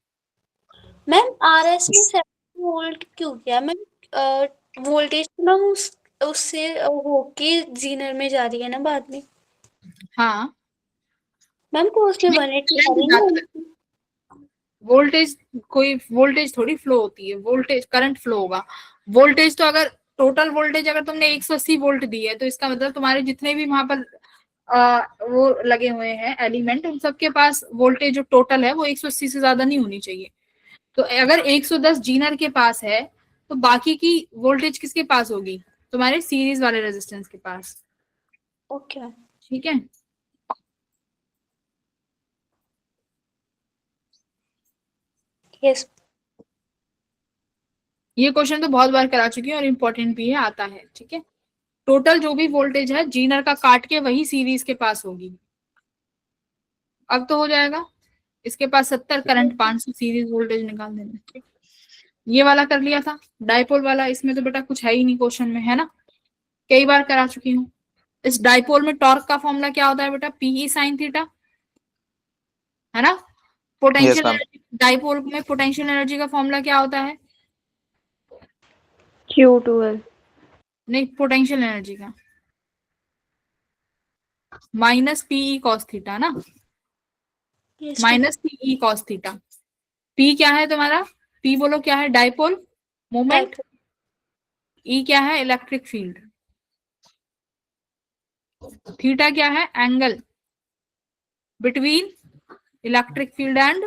मैम RS में 7 वोल्ट क्यों किया मैम? वोल्टेज तो मैम उससे होके जीनर में जा रही है ना बाद में। हाँ मैम तो उसमें 180 आ रही है ना। वोल्टेज, कोई वोल्टेज थोड़ी फ्लो होती है, वोल्टेज करंट फ्लो होगा। वोल्टेज तो अगर टोटल वोल्टेज अगर तुमने 180 वोल्ट दी है तो इसका मतलब तुम्हारे जितने भी वहां पर वो लगे हुए हैं एलिमेंट, उन सबके पास वोल्टेज जो टोटल है वो 180 से ज्यादा नहीं होनी चाहिए। तो अगर 110 जीनर के पास है तो बाकी की वोल्टेज किसके पास होगी, तुम्हारे सीरीज वाले रेजिस्टेंस के पास। ओके ठीक है, यस। ये क्वेश्चन तो बहुत बार करा चुकी है और इम्पोर्टेंट भी है, आता है। ठीक है, टोटल जो भी वोल्टेज है जीनर का काट के वही सीरीज के पास होगी। अब तो हो जाएगा, इसके पास 70 करंट 500 सीरीज वोल्टेज निकाल देना। ठीक, ये वाला कर लिया था। डाइपोल वाला इसमें तो बेटा कुछ है ही नहीं क्वेश्चन में, है ना, कई बार करा चुकी हूँ। इस डाइपोल में टॉर्क का फॉर्मूला क्या होता है बेटा, PE sin थीटा, है ना। Potential ma'am. एनर्जी, डाइपोल में पोटेंशियल एनर्जी का फॉर्मूला क्या होता है, Q12। नहीं पोटेंशियल एनर्जी का माइनस PE cos थीटा ना, minus PE cos theta. P क्या है तुम्हारा, P बोलो क्या है, डाइपोल मोमेंट। E क्या है, इलेक्ट्रिक फील्ड। थीटा क्या है, angle between electric field and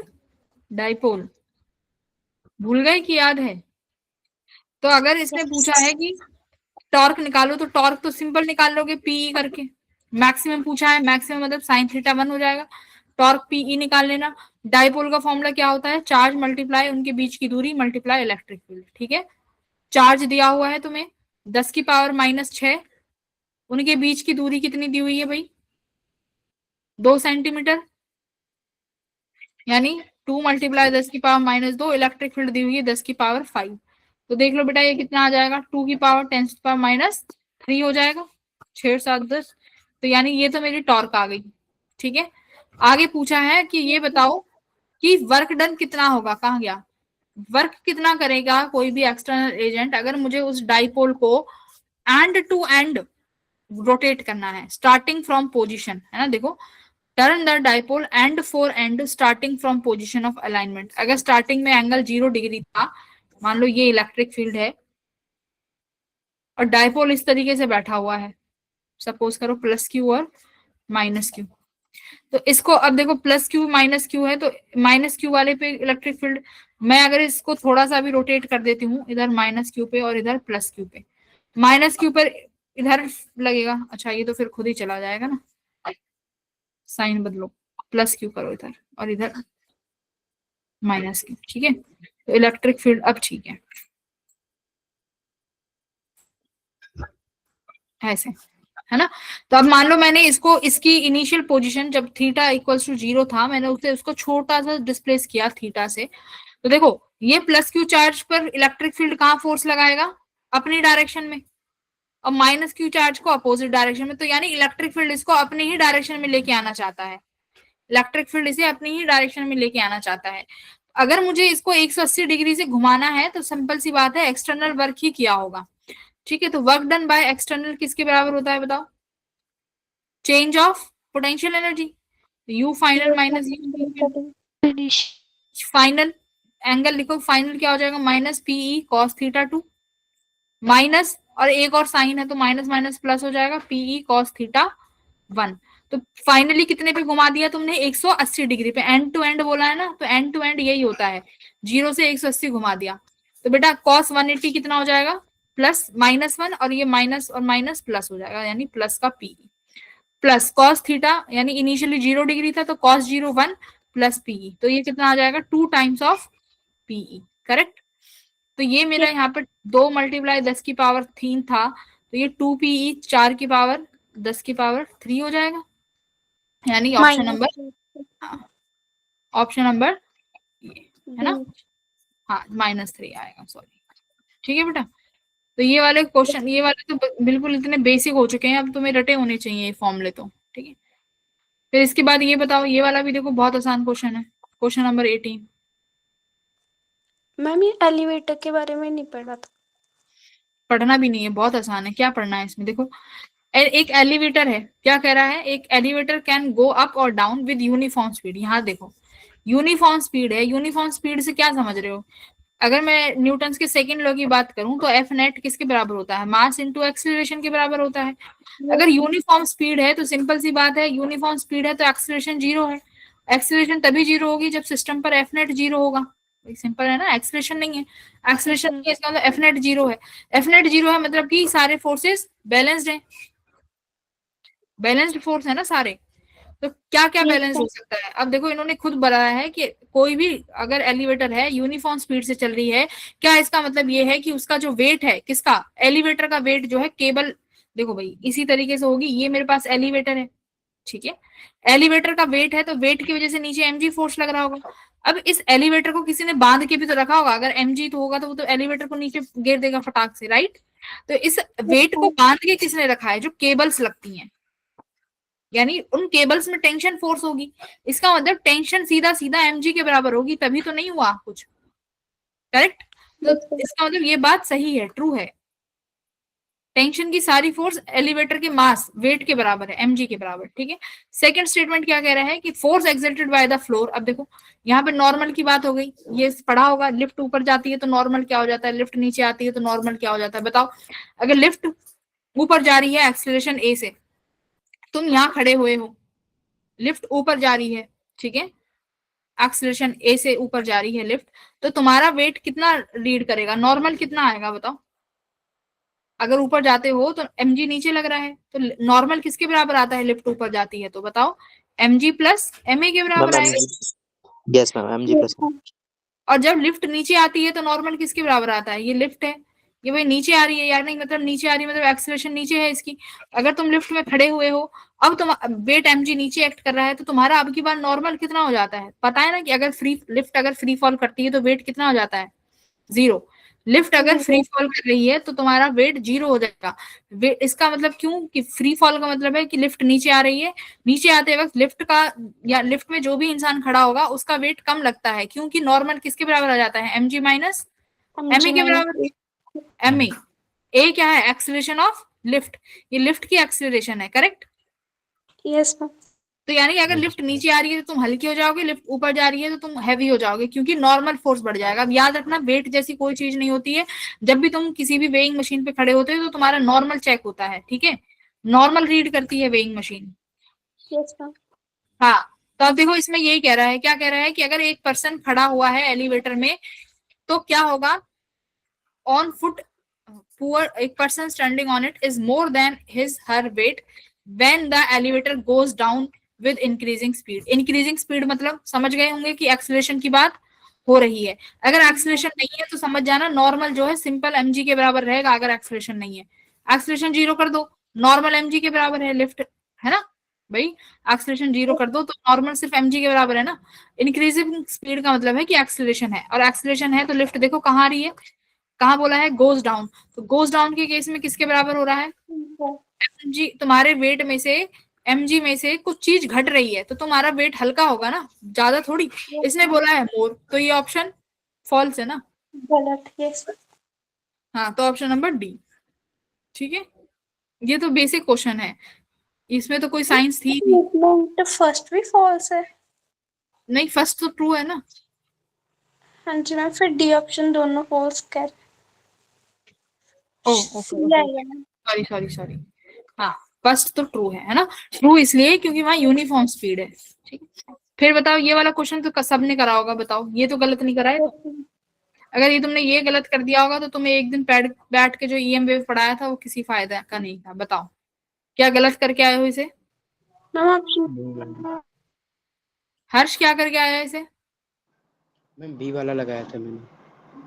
dipole. भूल गए कि याद है? तो अगर इसने पूछा है कि टॉर्क निकालो, तो टॉर्क तो सिंपल निकाल लोगे पीई करके। मैक्सिमम पूछा है, मैक्सिमम मतलब साइन थीटा 1 हो जाएगा, टॉर्क पीई निकाल लेना। डाइपोल का फॉर्मूला क्या होता है, चार्ज मल्टीप्लाई उनके बीच की दूरी मल्टीप्लाई इलेक्ट्रिक फील्ड। ठीक है, चार्ज दिया हुआ है तुम्हें 10 की पावर -6, उनके बीच की दूरी कितनी दी हुई है भाई, 2 सेंटीमीटर, यानी 2 × 10 की पावर -2, इलेक्ट्रिक फील्ड दी हुई है 10 की पावर 5। तो देख लो बेटा ये कितना आ जाएगा, 2 की पावर 10⁻³ हो जाएगा, 6 7 10। तो यानी ये तो मेरी टॉर्क आ गई। ठीक है, आगे पूछा है कि ये बताओ कि वर्क डन कितना होगा, कहाँ गया, वर्क कितना करेगा कोई भी एक्सटर्नल एजेंट अगर मुझे उस डाइपोल को एंड टू एंड रोटेट करना है, स्टार्टिंग फ्रॉम पोजिशन, है ना। देखो, turn the dipole and for and starting from position of alignment. अगर स्टार्टिंग में एंगल 0 डिग्री था, मान लो ये इलेक्ट्रिक फील्ड है और डाइपोल इस तरीके से बैठा हुआ है, सपोज करो +q और -q, तो इसको अब देखो +q -q है, तो -q वाले पे इलेक्ट्रिक फील्ड, मैं अगर इसको थोड़ा सा भी रोटेट कर देती हूँ इधर -q पे और इधर +q पे, -q पर इधर लगेगा, अच्छा ये तो फिर खुद ही चला जाएगा ना, साइन बदलो, +q करो इधर और इधर -q। ठीक है, तो इलेक्ट्रिक फील्ड अब ठीक है ऐसे, है ना। तो अब मान लो मैंने इसको, इसकी इनिशियल पोजीशन जब थीटा = 0 था, मैंने उसे उसको छोटा सा डिस्प्लेस किया थीटा से, तो देखो ये +q चार्ज पर इलेक्ट्रिक फील्ड कहाँ फोर्स लगाएगा, अपनी डायरेक्शन में, और -q चार्ज को अपोजिट डायरेक्शन में, तो यानी इलेक्ट्रिक फील्ड इसको अपनी ही डायरेक्शन में लेके आना चाहता है, इलेक्ट्रिक फील्ड इसे अपनी ही डायरेक्शन में लेके आना चाहता है। अगर मुझे इसको 180 डिग्री से घुमाना है तो सिंपल सी बात है, एक्सटर्नल वर्क ही किया होगा। ठीक है, तो वर्क डन बाय एक्सटर्नल किसके बराबर होता है बताओ, change of potential energy, you final minus you final, angle लिखो, फाइनल क्या हो जाएगा, -PE cos θ2, माइनस और एक और साइन है तो माइनस माइनस प्लस हो जाएगा, PE cos θ1। तो फाइनली कितने पे घुमा दिया तुमने, 180 डिग्री पे, एंड टू एंड बोला है ना, तो एंड टू एंड यही होता है, 0 से 180 घुमा दिया, तो बेटा cos 180 कितना हो जाएगा, +-1, और ये माइनस और माइनस प्लस हो जाएगा, यानी प्लस का PE, प्लस cos θ, यानी इनिशियली 0 डिग्री था तो cos 0 1 प्लस PE, तो ये कितना आ जाएगा, 2 टाइम्स ऑफ PE, करेक्ट। तो ये मेरा यहाँ पर 2 × 10 की पावर 3 था, तो ये 2 PE 4 की पावर 10 की पावर 3 हो जाएगा, यानी ऑप्शन नंबर, ऑप्शन नंबर है ना, हाँ -3 आएगा, सॉरी। ठीक है बेटा, तो ये वाले क्वेश्चन, ये वाले तो बिल्कुल इतने बेसिक हो चुके हैं, अब तुम्हें रटे होने चाहिए ये फॉर्मूले तो। ठीक है, फिर इसके बाद ये बताओ, ये वाला भी देखो बहुत आसान क्वेश्चन है, क्वेश्चन नंबर 18। मैम ये एलिवेटर के बारे में नहीं पढ़ा था। पढ़ना भी नहीं है, बहुत आसान है, क्या पढ़ना है इसमें, देखो एक एलिवेटर है, क्या कह रहा है, एक एलिवेटर कैन गो अप और डाउन विद यूनिफॉर्म स्पीड। यहाँ देखो यूनिफॉर्म स्पीड है, यूनिफॉर्म स्पीड से क्या समझ रहे हो, अगर मैं न्यूटन के सेकंड लॉ की बात करूं तो F नेट किसके बराबर होता है, मास इंटू एक्सीलरेशन के बराबर होता है। अगर यूनिफॉर्म स्पीड है तो सिंपल सी बात है, यूनिफॉर्म स्पीड है तो एक्सीलरेशन 0 है, एक्सीलरेशन तभी 0 होगी जब सिस्टम पर F नेट 0 होगा, सिंपल है ना, एक्सीलरेशन नहीं है, एक्सीलरेशन नहीं है, इसका मतलब F नेट 0 है, F नेट 0 है मतलब कि सारे फोर्सेस बैलेंस्ड हैं, बैलेंस्ड फोर्स है ना सारे, तो क्या क्या बैलेंस हो सकता है। अब देखो इन्होंने खुद बताया है कि कोई भी अगर एलिवेटर है यूनिफॉर्म स्पीड से चल रही है, क्या इसका मतलब ये है कि उसका जो वेट है, किसका, एलिवेटर का वेट जो है केबल, देखो भाई इसी तरीके से होगी, ये मेरे पास एलिवेटर है, ठीक है, एलिवेटर का वेट है तो वेट की वजह से नीचे mg फोर्स लग रहा होगा। अब इस एलिवेटर को किसी ने बांध के भी तो रखा होगा, अगर mg तो होगा तो वो तो एलिवेटर को नीचे गिर देगा फटाक से, राइट। तो इस वेट को बांध के किसने रखा है, जो केबल्स लगती हैं, यानी उन केबल्स में टेंशन फोर्स होगी, इसका मतलब टेंशन सीधा सीधा mg के बराबर होगी, तभी तो नहीं हुआ कुछ, करेक्ट। तो इसका मतलब ये बात सही है, ट्रू है, टेंशन की सारी फोर्स एलिवेटर के मास वेट के बराबर है, mg के बराबर, ठीक है। सेकंड स्टेटमेंट क्या कह रहा है कि force exerted by the floor. अब देखो यहाँ पे नॉर्मल की बात हो गई, ये पढ़ा होगा, लिफ्ट ऊपर जाती है तो नॉर्मल क्या हो जाता है, लिफ्ट नीचे आती है तो नॉर्मल क्या हो जाता है, बताओ। अगर लिफ्ट ऊपर जा रही है एक्सीलरेशन a से, तुम यहाँ खड़े हुए हो, लिफ्ट ऊपर जा रही है, ठीक है, एक्सीलरेशन a से ऊपर जा रही है लिफ्ट, तो तुम्हारा वेट कितना रीड करेगा, नॉर्मल कितना आएगा बताओ, अगर ऊपर जाते हो तो mg नीचे लग रहा है, तो नॉर्मल किसके बराबर आता है लिफ्ट ऊपर जाती है, तो बताओ mg प्लस ma के बराबर मैम आएगा। यस मैम mg प्लस और जब लिफ्ट नीचे आती है तो नॉर्मल किसके बराबर आता है, ये लिफ्ट है, ये भाई नीचे आ रही है यार, नहीं मतलब नीचे आ रही है मतलब एक्सीलरेशन नीचे है इसकी। अगर तुम लिफ्ट में खड़े हुए हो, अब तुम वेट mg नीचे एक्ट कर रहा है, तो तुम्हारा अब की बार नॉर्मल कितना हो जाता है, पता है ना कि अगर लिफ्ट अगर फ्री फॉल करती है तो वेट कितना हो जाता है, 0। लिफ्ट अगर फ्री फॉल कर रही है तो तुम्हारा वेट 0 हो जाएगा। इसका मतलब क्यों कि फ्री फॉल का मतलब है कि लिफ्ट नीचे आ रही है, नीचे आते वक्त लिफ्ट का या लिफ्ट में जो भी इंसान खड़ा होगा उसका वेट कम लगता है, क्योंकि नॉर्मल किसके बराबर आ जाता है, mg माइनस ma के बराबर। ma a क्या है, एक्सीलरेशन ऑफ लिफ्ट, ये लिफ्ट की एक्सीलरेशन है, करेक्ट। Yes ma'am. तो यानी कि अगर लिफ्ट नीचे आ रही है तो तुम हल्के हो जाओगे, लिफ्ट ऊपर जा रही है तो तुम हैवी हो जाओगे, क्योंकि नॉर्मल फोर्स बढ़ जाएगा। अब याद रखना वेट जैसी कोई चीज नहीं होती है, जब भी तुम किसी भी वेइंग मशीन पे खड़े होते हो तो तुम्हारा नॉर्मल चेक होता है, ठीक है, नॉर्मल रीड करती है वेइंग मशीन। Yes ma'am. हाँ, तो अब देखो इसमें यही कह रहा है, क्या कह रहा है कि अगर एक पर्सन खड़ा हुआ है एलिवेटर में तो क्या होगा, ऑन फुट पुअर एक person standing on it is more than his her weight when the elevator goes down with increasing speed. Increasing speed मतलब समझ गए होंगे कि एक्सीलरेशन की बात हो रही है। अगर एक्सीलरेशन नहीं है तो समझ जाना नॉर्मल जो है सिंपल mg के बराबर रहेगा। अगर एक्सीलरेशन नहीं है, एक्सीलरेशन 0 कर दो, नॉर्मल mg के बराबर है लिफ्ट, है ना भाई, एक्सीलरेशन 0 कर दो तो नॉर्मल सिर्फ mg के बराबर है ना। इंक्रीजिंग स्पीड का मतलब है कि एक्सीलरेशन है, और एक्सीलरेशन है तो लिफ्ट देखो कहाँ आ रही है, कहाँ बोला है, गोज डाउन, तो गोज डाउन के केस में किसके बराबर हो रहा है, mg, तुम्हारे वेट में से mg में से कुछ चीज घट रही है तो तुम्हारा वेट हल्का होगा ना, ज्यादा थोड़ी। इसने बोला है मोर, तो ये ऑप्शन फॉल्स है ना। गलत। यस। हाँ, तो ऑप्शन नंबर डी, ठीक है। ये तो बेसिक क्वेश्चन है, इसमें तो कोई साइंस थी नहीं। तो फर्स्ट भी फॉल्स है। नहीं, फर्स्ट तो ट्रू है ना। हाँ जी मैम, फिर डी ऑप्शन दोनों फॉल्स कर। सॉरी सॉरी सॉरी, हाँ फर्स्ट तो ट्रू है ना, ट्रू इसलिए क्योंकि वहां यूनिफॉर्म स्पीड है, ठीक है। फिर बताओ ये वाला क्वेश्चन तो सबने करा होगा, बताओ ये तो गलत नहीं करा है तो? अगर ये तुमने ये गलत कर दिया होगा तो तुम्हें एक दिन बैठ के जो ईएम वेव पढ़ाया था वो किसी फायदा का नहीं था। बताओ क्या गलत करके आए हो इसे, मैम ऑप्शन हर्ष क्या करके आया है इसे? मैम बी वाला लगाया था मैंने।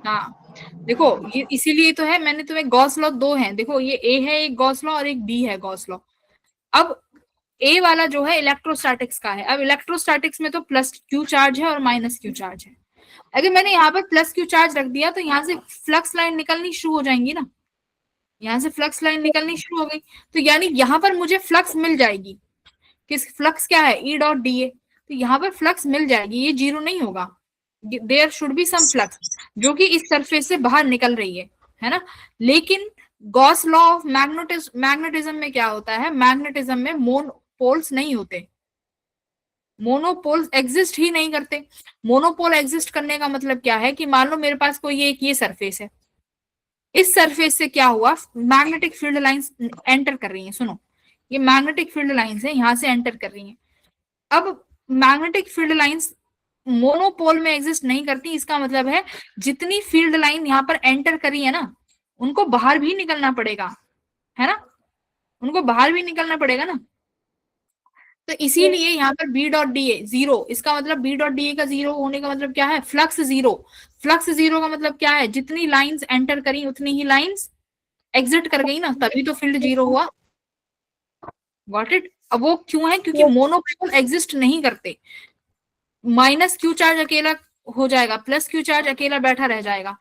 हाँ देखो, ये इसीलिए तो है, मैंने तुम्हें गॉस लॉ दो हैं, देखो ये ए है एक गॉस लॉ और एक बी है गॉस लॉ। अब ए वाला जो है इलेक्ट्रोस्टैटिक्स का है। अब इलेक्ट्रोस्टैटिक्स में तो प्लस क्यू चार्ज है और माइनस क्यू चार्ज है। अगर मैंने यहाँ पर प्लस क्यू चार्ज रख दिया तो यहाँ से फ्लक्स लाइन निकलनी शुरू हो जाएंगी ना, यहाँ से फ्लक्स लाइन निकलनी शुरू हो गई, तो यानी यहाँ पर मुझे फ्लक्स मिल जाएगी। किस फ्लक्स क्या है, ई डॉट डी ए, तो यहाँ पर फ्लक्स मिल जाएगी, ये 0 नहीं होगा, there should be some flux जो कि इस सरफेस से बाहर निकल रही है ना। लेकिन गॉस लॉ ऑफ मैग्नेटिज्म में क्या होता है, मैग्नेटिज्म में मोनोपोल्स नहीं होते, मोनोपोल्स एग्जिस्ट ही नहीं करते। मोनोपोल एग्जिस्ट करने का मतलब क्या है कि मान लो मेरे पास कोई एक ये सरफेस है, इस सरफेस से क्या हुआ, मैग्नेटिक फील्ड लाइंस एंटर कर रही हैं, सुनो ये मैग्नेटिक फील्ड लाइंस है, यहां से एंटर कर रही हैं। अब मैग्नेटिक फील्ड लाइंस मोनोपोल में एग्जिस्ट नहीं करती, इसका मतलब है जितनी फील्ड लाइन यहाँ पर एंटर करी है ना उनको बाहर भी निकलना पड़ेगा, है ना, उनको बाहर भी निकलना पड़ेगा ना। तो इसीलिए यहाँ पर बी डॉट डी ए 0, इसका मतलब बी डॉट डी ए का 0 होने का मतलब क्या है, फ्लक्स 0। फ्लक्स 0 का मतलब क्या है, जितनी लाइंस एंटर करी उतनी ही लाइंस एग्जिट कर गई ना, तभी तो फील्ड 0 हुआ। Got it. अब वो क्यों है, क्योंकि मोनोपोल एग्जिस्ट नहीं करते। माइनस क्यू चार्ज अकेला हो जाएगा, प्लस क्यू चार्ज अकेला बैठा रह जाएगा,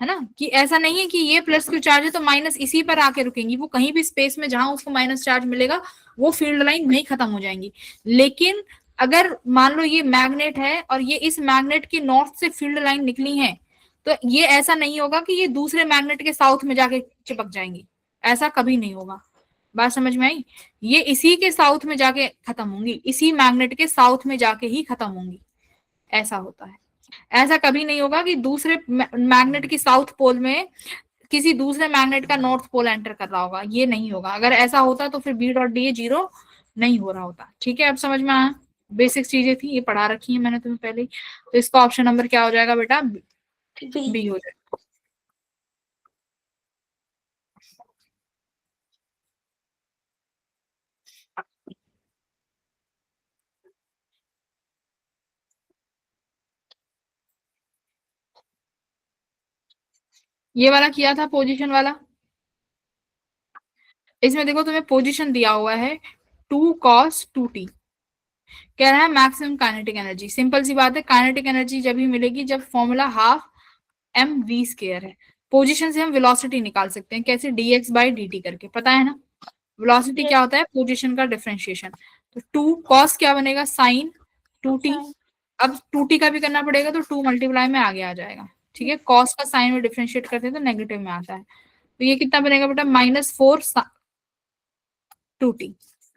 है ना, कि ऐसा नहीं है कि ये प्लस क्यू चार्ज है तो माइनस इसी पर आके रुकेंगी, वो कहीं भी स्पेस में जहां उसको माइनस चार्ज मिलेगा वो फील्ड लाइन नहीं खत्म हो जाएंगी। लेकिन अगर मान लो ये मैग्नेट है और ये इस मैग्नेट की नॉर्थ से फील्ड लाइन निकली है, तो ये ऐसा नहीं होगा कि ये दूसरे मैग्नेट के साउथ में जाके चिपक जाएंगी, ऐसा कभी नहीं होगा। बात समझ में आई, ये इसी के साउथ में जाके खत्म होंगी, इसी मैग्नेट के साउथ में जाके ही खत्म होंगी, ऐसा होता है। ऐसा कभी नहीं होगा कि दूसरे मैग्नेट की साउथ पोल में किसी दूसरे मैग्नेट का नॉर्थ पोल एंटर कर रहा होगा, ये नहीं होगा। अगर ऐसा होता तो फिर बी डॉट डी ए 0 नहीं हो रहा होता। ठीक है, अब समझ में आया, बेसिक चीजें थी, ये पढ़ा रखी है मैंने तुम्हें पहले ही। तो इसका ऑप्शन नंबर क्या हो जाएगा बेटा, बी हो जाएगा। ये वाला किया था पोजीशन वाला। इसमें देखो तुम्हें पोजीशन दिया हुआ है 2 cos 2t, कह रहा है मैक्सिमम काइनेटिक एनर्जी। सिंपल सी बात है, काइनेटिक एनर्जी जब ही मिलेगी जब formula half M V square है। पोजीशन से हम वेलोसिटी निकाल सकते हैं, कैसे, dx बाई dt करके, पता है ना। वेलोसिटी क्या होता है, पोजीशन का डिफरेंशिएशन। तो 2 cos क्या बनेगा, साइन 2t। अब 2t का भी करना पड़ेगा तो 2 मल्टीप्लाई में आगे आ जाएगा, ठीक है। cos का साइन में डिफरेंशिएट करते हैं तो नेगेटिव में आता है। तो ये कितना बनेगा बेटा, -4 2t।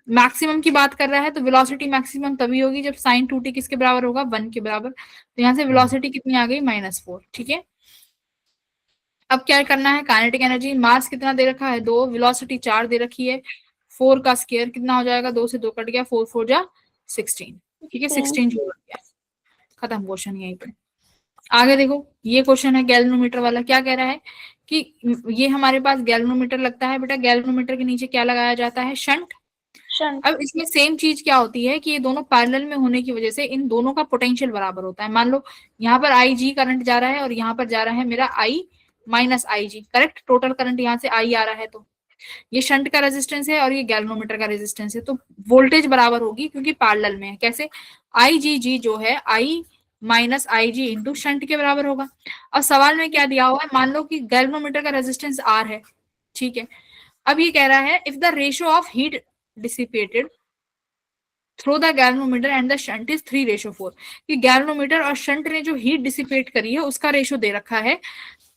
मैक्सिमम की बात कर रहा है तो वेलोसिटी मैक्सिमम तभी होगी जब साइन 2t किसके बराबर होगा, 1 के बराबर। तो यहाँ से वेलोसिटी कितनी आ गई, -4, ठीक है। अब क्या करना है, काइनेटिक एनर्जी, मास कितना दे रखा है 2, वेलोसिटी 4 दे रखी है, 4 का स्क्वायर कितना हो जाएगा, 2 से 2 कट गया, 4 4 जा 16, ठीक है, 16 जूल हो गया। खत्म क्वेश्चन यहीं पे। आगे देखो, ये क्वेश्चन है गैल्वेनोमीटर वाला। क्या कह रहा है कि ये हमारे पास गैल्वेनोमीटर लगता है बेटा, गैल्वेनोमीटर के नीचे क्या लगाया जाता है, शंट। अब इसमें सेम चीज क्या होती है कि ये दोनों पैरेलल में होने की वजह से इन दोनों का पोटेंशियल बराबर होता है। मान लो यहाँ पर आई जी करंट जा रहा है और यहाँ पर जा रहा है मेरा आई माइनस आई जी, करेक्ट। टोटल करंट यहाँ से आई आ रहा है, तो ये शंट का रेजिस्टेंस है और ये गैल्वेनोमीटर का रेजिस्टेंस है, तो वोल्टेज बराबर होगी क्योंकि पैरेलल में है। कैसे, आई जी जी जो है आई माइनस आई जी इंटू शंट के बराबर होगा। और सवाल में क्या दिया हुआ है, मान लो कि गैल्वेनोमीटर का रेजिस्टेंस आर है, ठीक है। अब ये कह रहा है if the ratio of heat dissipated through the galvanometer and the shunt is 3:4, कि गैल्वेनोमीटर और शंट ने जो हीट डिसिपेट करी है उसका रेशियो दे रखा है।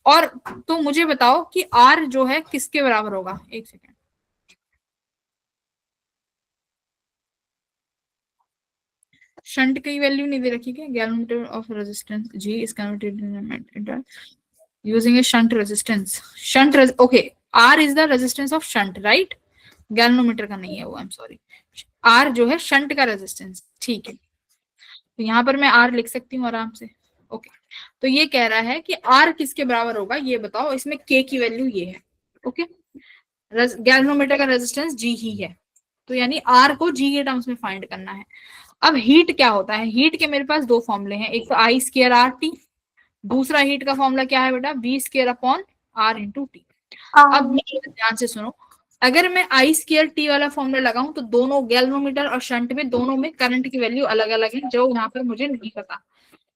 और तो मुझे बताओ कि आर जो है किसके बराबर होगा, एक सेकेंड, शंट की वैल्यू नहीं दे रखी क्या, galvanometer of resistance G is converted using a shunt resistance, okay, R is the resistance of shunt, right. Galvanometer का नहीं है वो, आई एम सॉरी। आर जो है शंट का रेजिस्टेंस, ठीक है। तो यहाँ पर मैं आर लिख सकती हूँ आराम से, ओके। तो ये कह रहा है कि आर किसके बराबर होगा, ये बताओ। इसमें के की वैल्यू ये है, ओके। गैल्वेनोमीटर का रेजिस्टेंस जी ही है, तो यानी आर को जी के टर्म्स में फाइंड करना है। अब हीट क्या होता है, हीट के मेरे पास दो फॉर्मूले हैं, एक तो आई स्क्वायर आर टी, दूसरा हीट का फॉर्मूला क्या है बेटा, V square upon R into T. अब ध्यान से सुनो, अगर मैं आई स्क्वायर टी वाला फॉर्मूला लगाऊं तो दोनों गैल्वेनोमीटर और शंट में दोनों में करंट की वैल्यू अलग अलग है, जो यहाँ पर मुझे नहीं पता।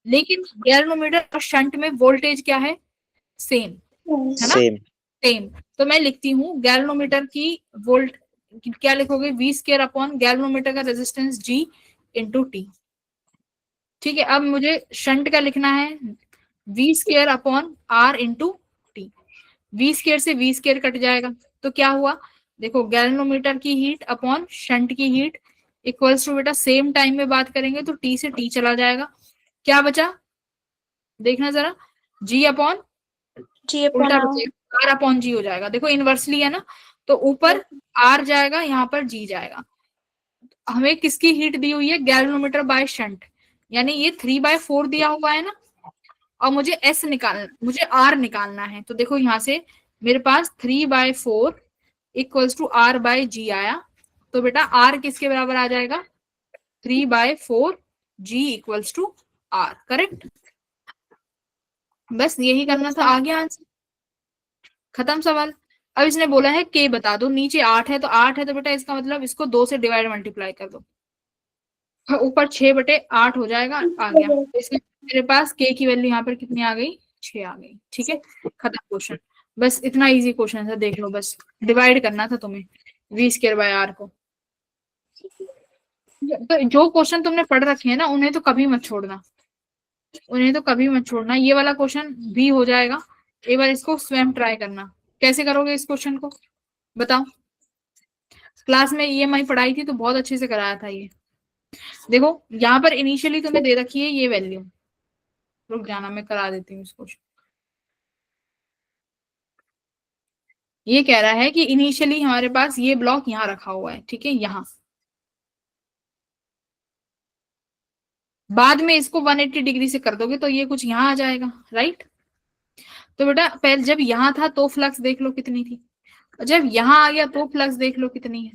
लेकिन गैल्वेनोमीटर और शंट में वोल्टेज क्या है, सेम है ना, सेम। तो मैं लिखती हूँ गैल्वेनोमीटर की वोल्ट क्या लिखोगे, वी स्क्वायर अपॉन गैल्वेनोमीटर का रेजिस्टेंस जी इंटू टी, ठीक है। अब मुझे शंट का लिखना है V square upon R into T, V square से वी स्क्वायर कट जाएगा, तो क्या हुआ, देखो गैल्वेनोमीटर की हीट अपॉन शंट की हीट इक्वल्स टू, बेटा सेम टाइम में बात करेंगे तो टी से टी चला जाएगा, क्या बचा देखना जरा, जी अपॉन उल्टा बचेगा, आर अपॉन जी हो जाएगा। देखो इनवर्सली है ना, तो ऊपर आर जाएगा, यहाँ पर जी जाएगा। हमें किसकी हीट दी हुई है, गैल्वेनोमीटर बाय शंट, यानी ये 3/4 दिया हुआ है ना। और मुझे एस मुझे आर निकालना है, तो देखो यहाँ से मेरे पास 3/4 इक्वल्स टू आर बाय जी आया, तो बेटा आर किसके बराबर आ जाएगा, 3/4 G equals to are, correct. बस यही करना था, आगे आंसर खत्म सवाल। अब इसने बोला है के बता दो, नीचे 8 है तो 8 है तो बेटा इसका मतलब इसको 2 से डिवाइड मल्टीप्लाई कर दो, ऊपर 6/8 हो जाएगा, आ गया। तो इसलिए मेरे पास के की वैल्यू यहाँ पर कितनी आ गई, 6 आ गई, ठीक है। खत्म क्वेश्चन, बस इतना इजी क्वेश्चन था, देख लो, बस डिवाइड करना था तुम्हें वी स्क्वायर बाय आर को। तो जो क्वेश्चन तुमने पढ़ रखे हैं ना उन्हें तो कभी मत छोड़ना, उन्हें तो कभी मत छोड़ना। ये वाला क्वेश्चन भी हो जाएगा, एक बार इसको स्वयं ट्राई करना। कैसे करोगे इस क्वेश्चन को बताओ, क्लास में ईएमआई पढ़ाई थी तो बहुत अच्छे से कराया था ये। देखो यहाँ पर इनिशियली तुम्हें दे रखी है ये वैल्यू, रुक जाना मैं करा देती हूँ इसको। ये कह रहा है कि इनिशियली हमारे पास ये ब्लॉक यहाँ रखा हुआ है, ठीक है, यहाँ बाद में इसको 180 डिग्री से कर दोगे तो ये कुछ यहाँ आ जाएगा, राइट। तो बेटा पहले जब यहाँ था तो फ्लक्स देख लो कितनी थी, जब यहाँ आ गया तो फ्लक्स देख लो कितनी है,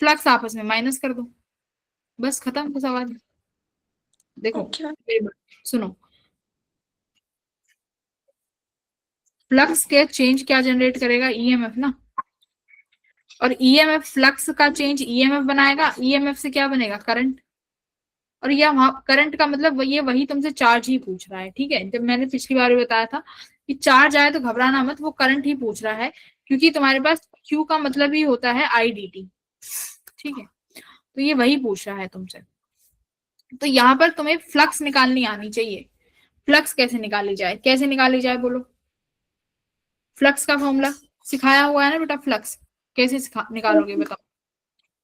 फ्लक्स आपस में माइनस कर दो, बस खत्म सवाल। देखो सुनो, फ्लक्स के चेंज क्या जनरेट करेगा, ईएमएफ ना, और ईएमएफ फ्लक्स का चेंज ईएमएफ बनाएगा, ईएमएफ से क्या बनेगा, करंट। और यह वहां करंट का मतलब ये वही तुमसे चार्ज ही पूछ रहा है, ठीक है। जब मैंने पिछली बार भी बताया था कि चार्ज आए तो घबराना मत, वो करंट ही पूछ रहा है, क्योंकि तुम्हारे पास क्यू का मतलब ही होता है आई डी टी, ठीक है। तो ये वही पूछ रहा है तुमसे। तो यहाँ पर तुम्हें फ्लक्स निकालनी आनी चाहिए। फ्लक्स कैसे निकाली जाए, कैसे निकाली जाए बोलो। फ्लक्स का फॉर्मूला सिखाया हुआ है ना बेटा, फ्लक्स कैसे निकालोगे बताओ।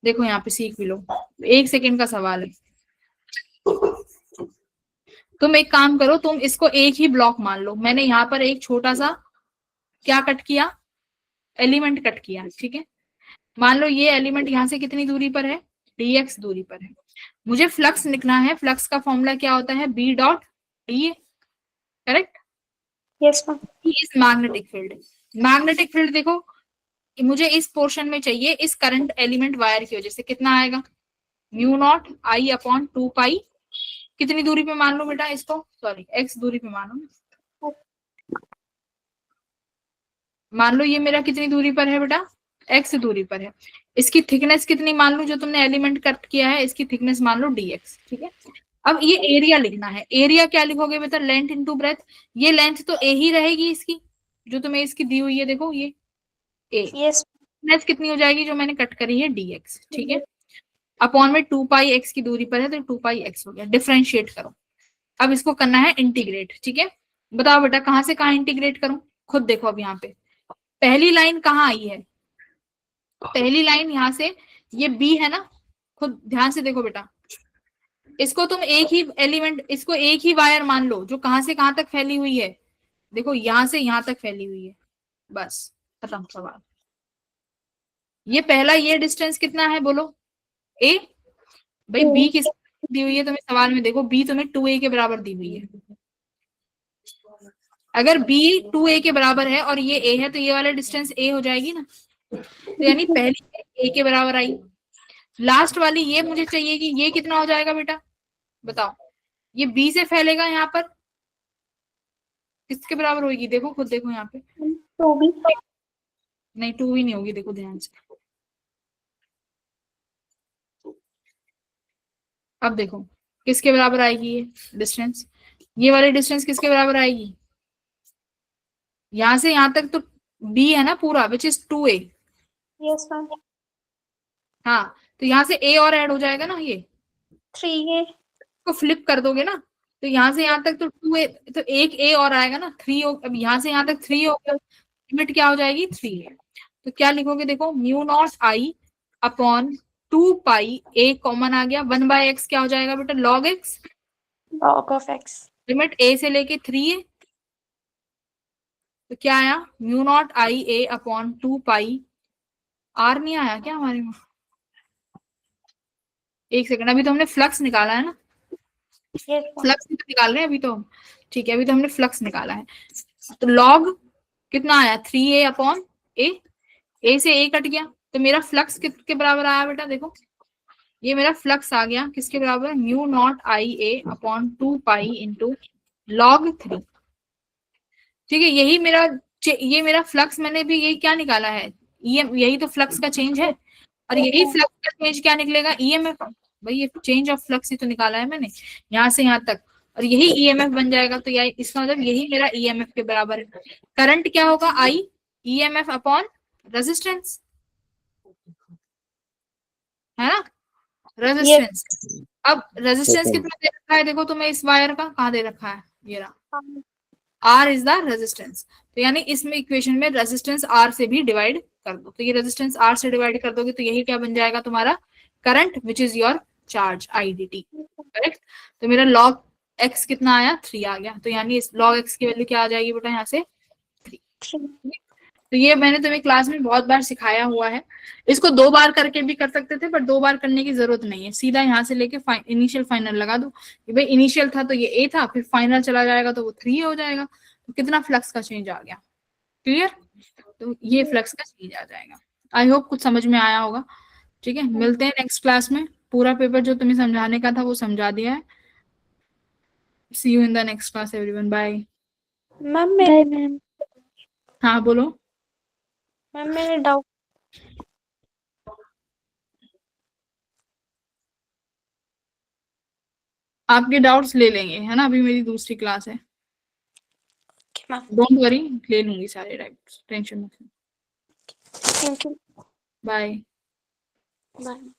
देखो यहाँ पे सीख भी लो, 1 सेकेंड का सवाल है। तुम एक काम करो, तुम इसको एक ही ब्लॉक मान लो। मैंने यहाँ पर एक छोटा सा क्या कट किया, एलिमेंट कट किया, ठीक है। मान लो ये एलिमेंट यहाँ से कितनी दूरी पर है, dx दूरी पर है। मुझे फ्लक्स लिखना है, फ्लक्स का फॉर्मूला क्या होता है, b dot D, correct. Yes ma'am. इस मैग्नेटिक फील्ड, मैग्नेटिक फील्ड देखो मुझे इस पोर्शन में चाहिए, इस करंट एलिमेंट वायर की वजह से कितना आएगा, म्यू नॉट आई अपॉन 2 पाई, कितनी दूरी पे मान लो बेटा इसको, सॉरी x दूरी पे मानो, मान लो ये मेरा कितनी दूरी पर है बेटा, x दूरी पर है। इसकी थिकनेस कितनी मान लो, जो तुमने एलिमेंट कट किया है इसकी थिकनेस मान लो dx, ठीक है। अब ये एरिया लिखना है, एरिया क्या लिखोगे बेटा, लेंथ इनटू ब्रेथ। ये लेंथ तो a ही रहेगी इसकी, जो तुम्हें इसकी दी हुई है, देखो ये a। यस। थिकनेस कितनी हो जाएगी जो मैंने कट करी है, dx, ठीक है। अपॉन में 2 पाई x की दूरी पर है तो 2 पाई x हो गया। डिफरेंशिएट करो, अब इसको करना है इंटीग्रेट, ठीक है। बताओ बेटा कहां से कहां इंटीग्रेट करूं, खुद देखो। अब यहाँ पे पहली लाइन कहाँ आई है, पहली लाइन यहाँ से, ये b है ना, खुद ध्यान से देखो बेटा। इसको तुम एक ही एलिमेंट, इसको एक ही वायर मान लो जो कहां से कहां तक फैली हुई है, देखो यहां से यहां तक फैली हुई है, बस खत्म सवाल। ये पहला, ये डिस्टेंस कितना है बोलो, a। भाई b किस दी हुई है तुम्हें सवाल में, देखो b तुम्हें 2a के बराबर दी हुई है। अगर b 2a के बराबर है और ये a है तो ये वाला डिस्टेंस a हो जाएगी ना, तो यानी पहली a के बराबर आई। लास्ट वाली ये मुझे चाहिए कि ये कितना हो जाएगा बेटा, बताओ। ये b से फैलेगा यहाँ पर, किसके बराबर होगी, देखो खुद देखो यहाँ पे, तो भी नहीं 2 भी नहीं होगी, देखो ध्यान से। अब देखो किसके बराबर आएगी ये डिस्टेंस, ये वाली डिस्टेंस किसके बराबर आएगी, यहां से यहां तक तो b है ना पूरा, which is 2a। Yes ma'am. हाँ तो यहाँ से a और ऐड हो जाएगा ना, ये 3a। को फ्लिप कर दोगे ना, तो यहाँ से यहाँ तक तो 2a, तो एक a और आएगा ना, 3 हो। अब यहाँ से यहाँ तक 3 हो गया, लिमिट क्या हो जाएगी, 3 है। तो क्या लिखोगे, देखो mu naught I upon 2 pi, a common आ गया, 1/x क्या हो जाएगा बेटा, log x, log of x। Limit a से लेके 3 है, तो क्या आया, mu naught I a upon 2 pi, r नहीं आया क्या हमारे में, 1 सेकंड, अभी तो हमने फ्लक्स निकाला है ना, फ्लक्स तो निकाल रहे हैं अभी तो, ठीक है। अभी तो हमने फ्लक्स निकाला है, तो लॉग कितना आया, 3a अपॉन a से a कट गया, तो मेरा फ्लक्स किसके बराबर आया बेटा, देखो ये मेरा फ्लक्स आ गया किसके बराबर, mu naught I a upon 2 pi into log 3, ठीक है। यही मेरा, ये मेरा फ्लक्स, मैंने भी यही क्या निकाला है, यही तो फ्लक्स का चेंज है, और यही फ्लक्स का चेंज क्या निकलेगा, ईएमएफ। भाई ये चेंज ऑफ फ्लक्स ही तो निकाला है मैंने, यहाँ से यहाँ तक, और यही ईएमएफ बन जाएगा। तो यही इसका मतलब यही मेरा ईएमएफ के बराबर है। करंट क्या होगा, आई ईएमएफ अपॉन रेजिस्टेंस, है ना, रेजिस्टेंस। अब रेजिस्टेंस कितना दे रखा है, देखो तुम्हें इस वायर का कहाँ दे रखा है, ये रहा, R इज द रेजिस्टेंस। तो यानी इसमें इक्वेशन में रेजिस्टेंस R से भी डिवाइड कर दो, तो ये रेजिस्टेंस R से डिवाइड कर दोगे तो यही क्या बन जाएगा तुम्हारा, current which is your charge IDT, correct. तो मेरा log x कितना आया, 3 आ गया, तो यानी इस log x की वैल्यू क्या आ जाएगी बेटा, यहाँ से 3। तो ये मैंने तुम्हें क्लास में बहुत बार सिखाया हुआ है, इसको 2 बार करके भी कर सकते थे, पर 2 बार करने की जरूरत नहीं है, सीधा यहाँ से लेके इनिशियल फाइनल लगा दो कि भाई इनिशियल था तो ये a था, फिर फाइनल चला जाएगा तो वो 3 हो जाएगा, तो कितना फ्लक्स का चेंज आ गया, क्लियर। तो ये फ्लक्स का चेंज आ जाएगा। आई होप कुछ समझ में आया होगा, ठीक है। मिलते हैं नेक्स्ट क्लास में, पूरा पेपर जो तुम्हें समझाने का था वो समझा दिया है। See you in the next class everyone, bye ma'am. हाँ बोलो। मैम मेरे डाउट आपके डाउट्स ले लेंगे, है ना, अभी मेरी दूसरी क्लास है। मैम। डोंट वरी, ले लूंगी सारे डाउट्स, टेंशन मत लो। Thank you. बाय। बाय।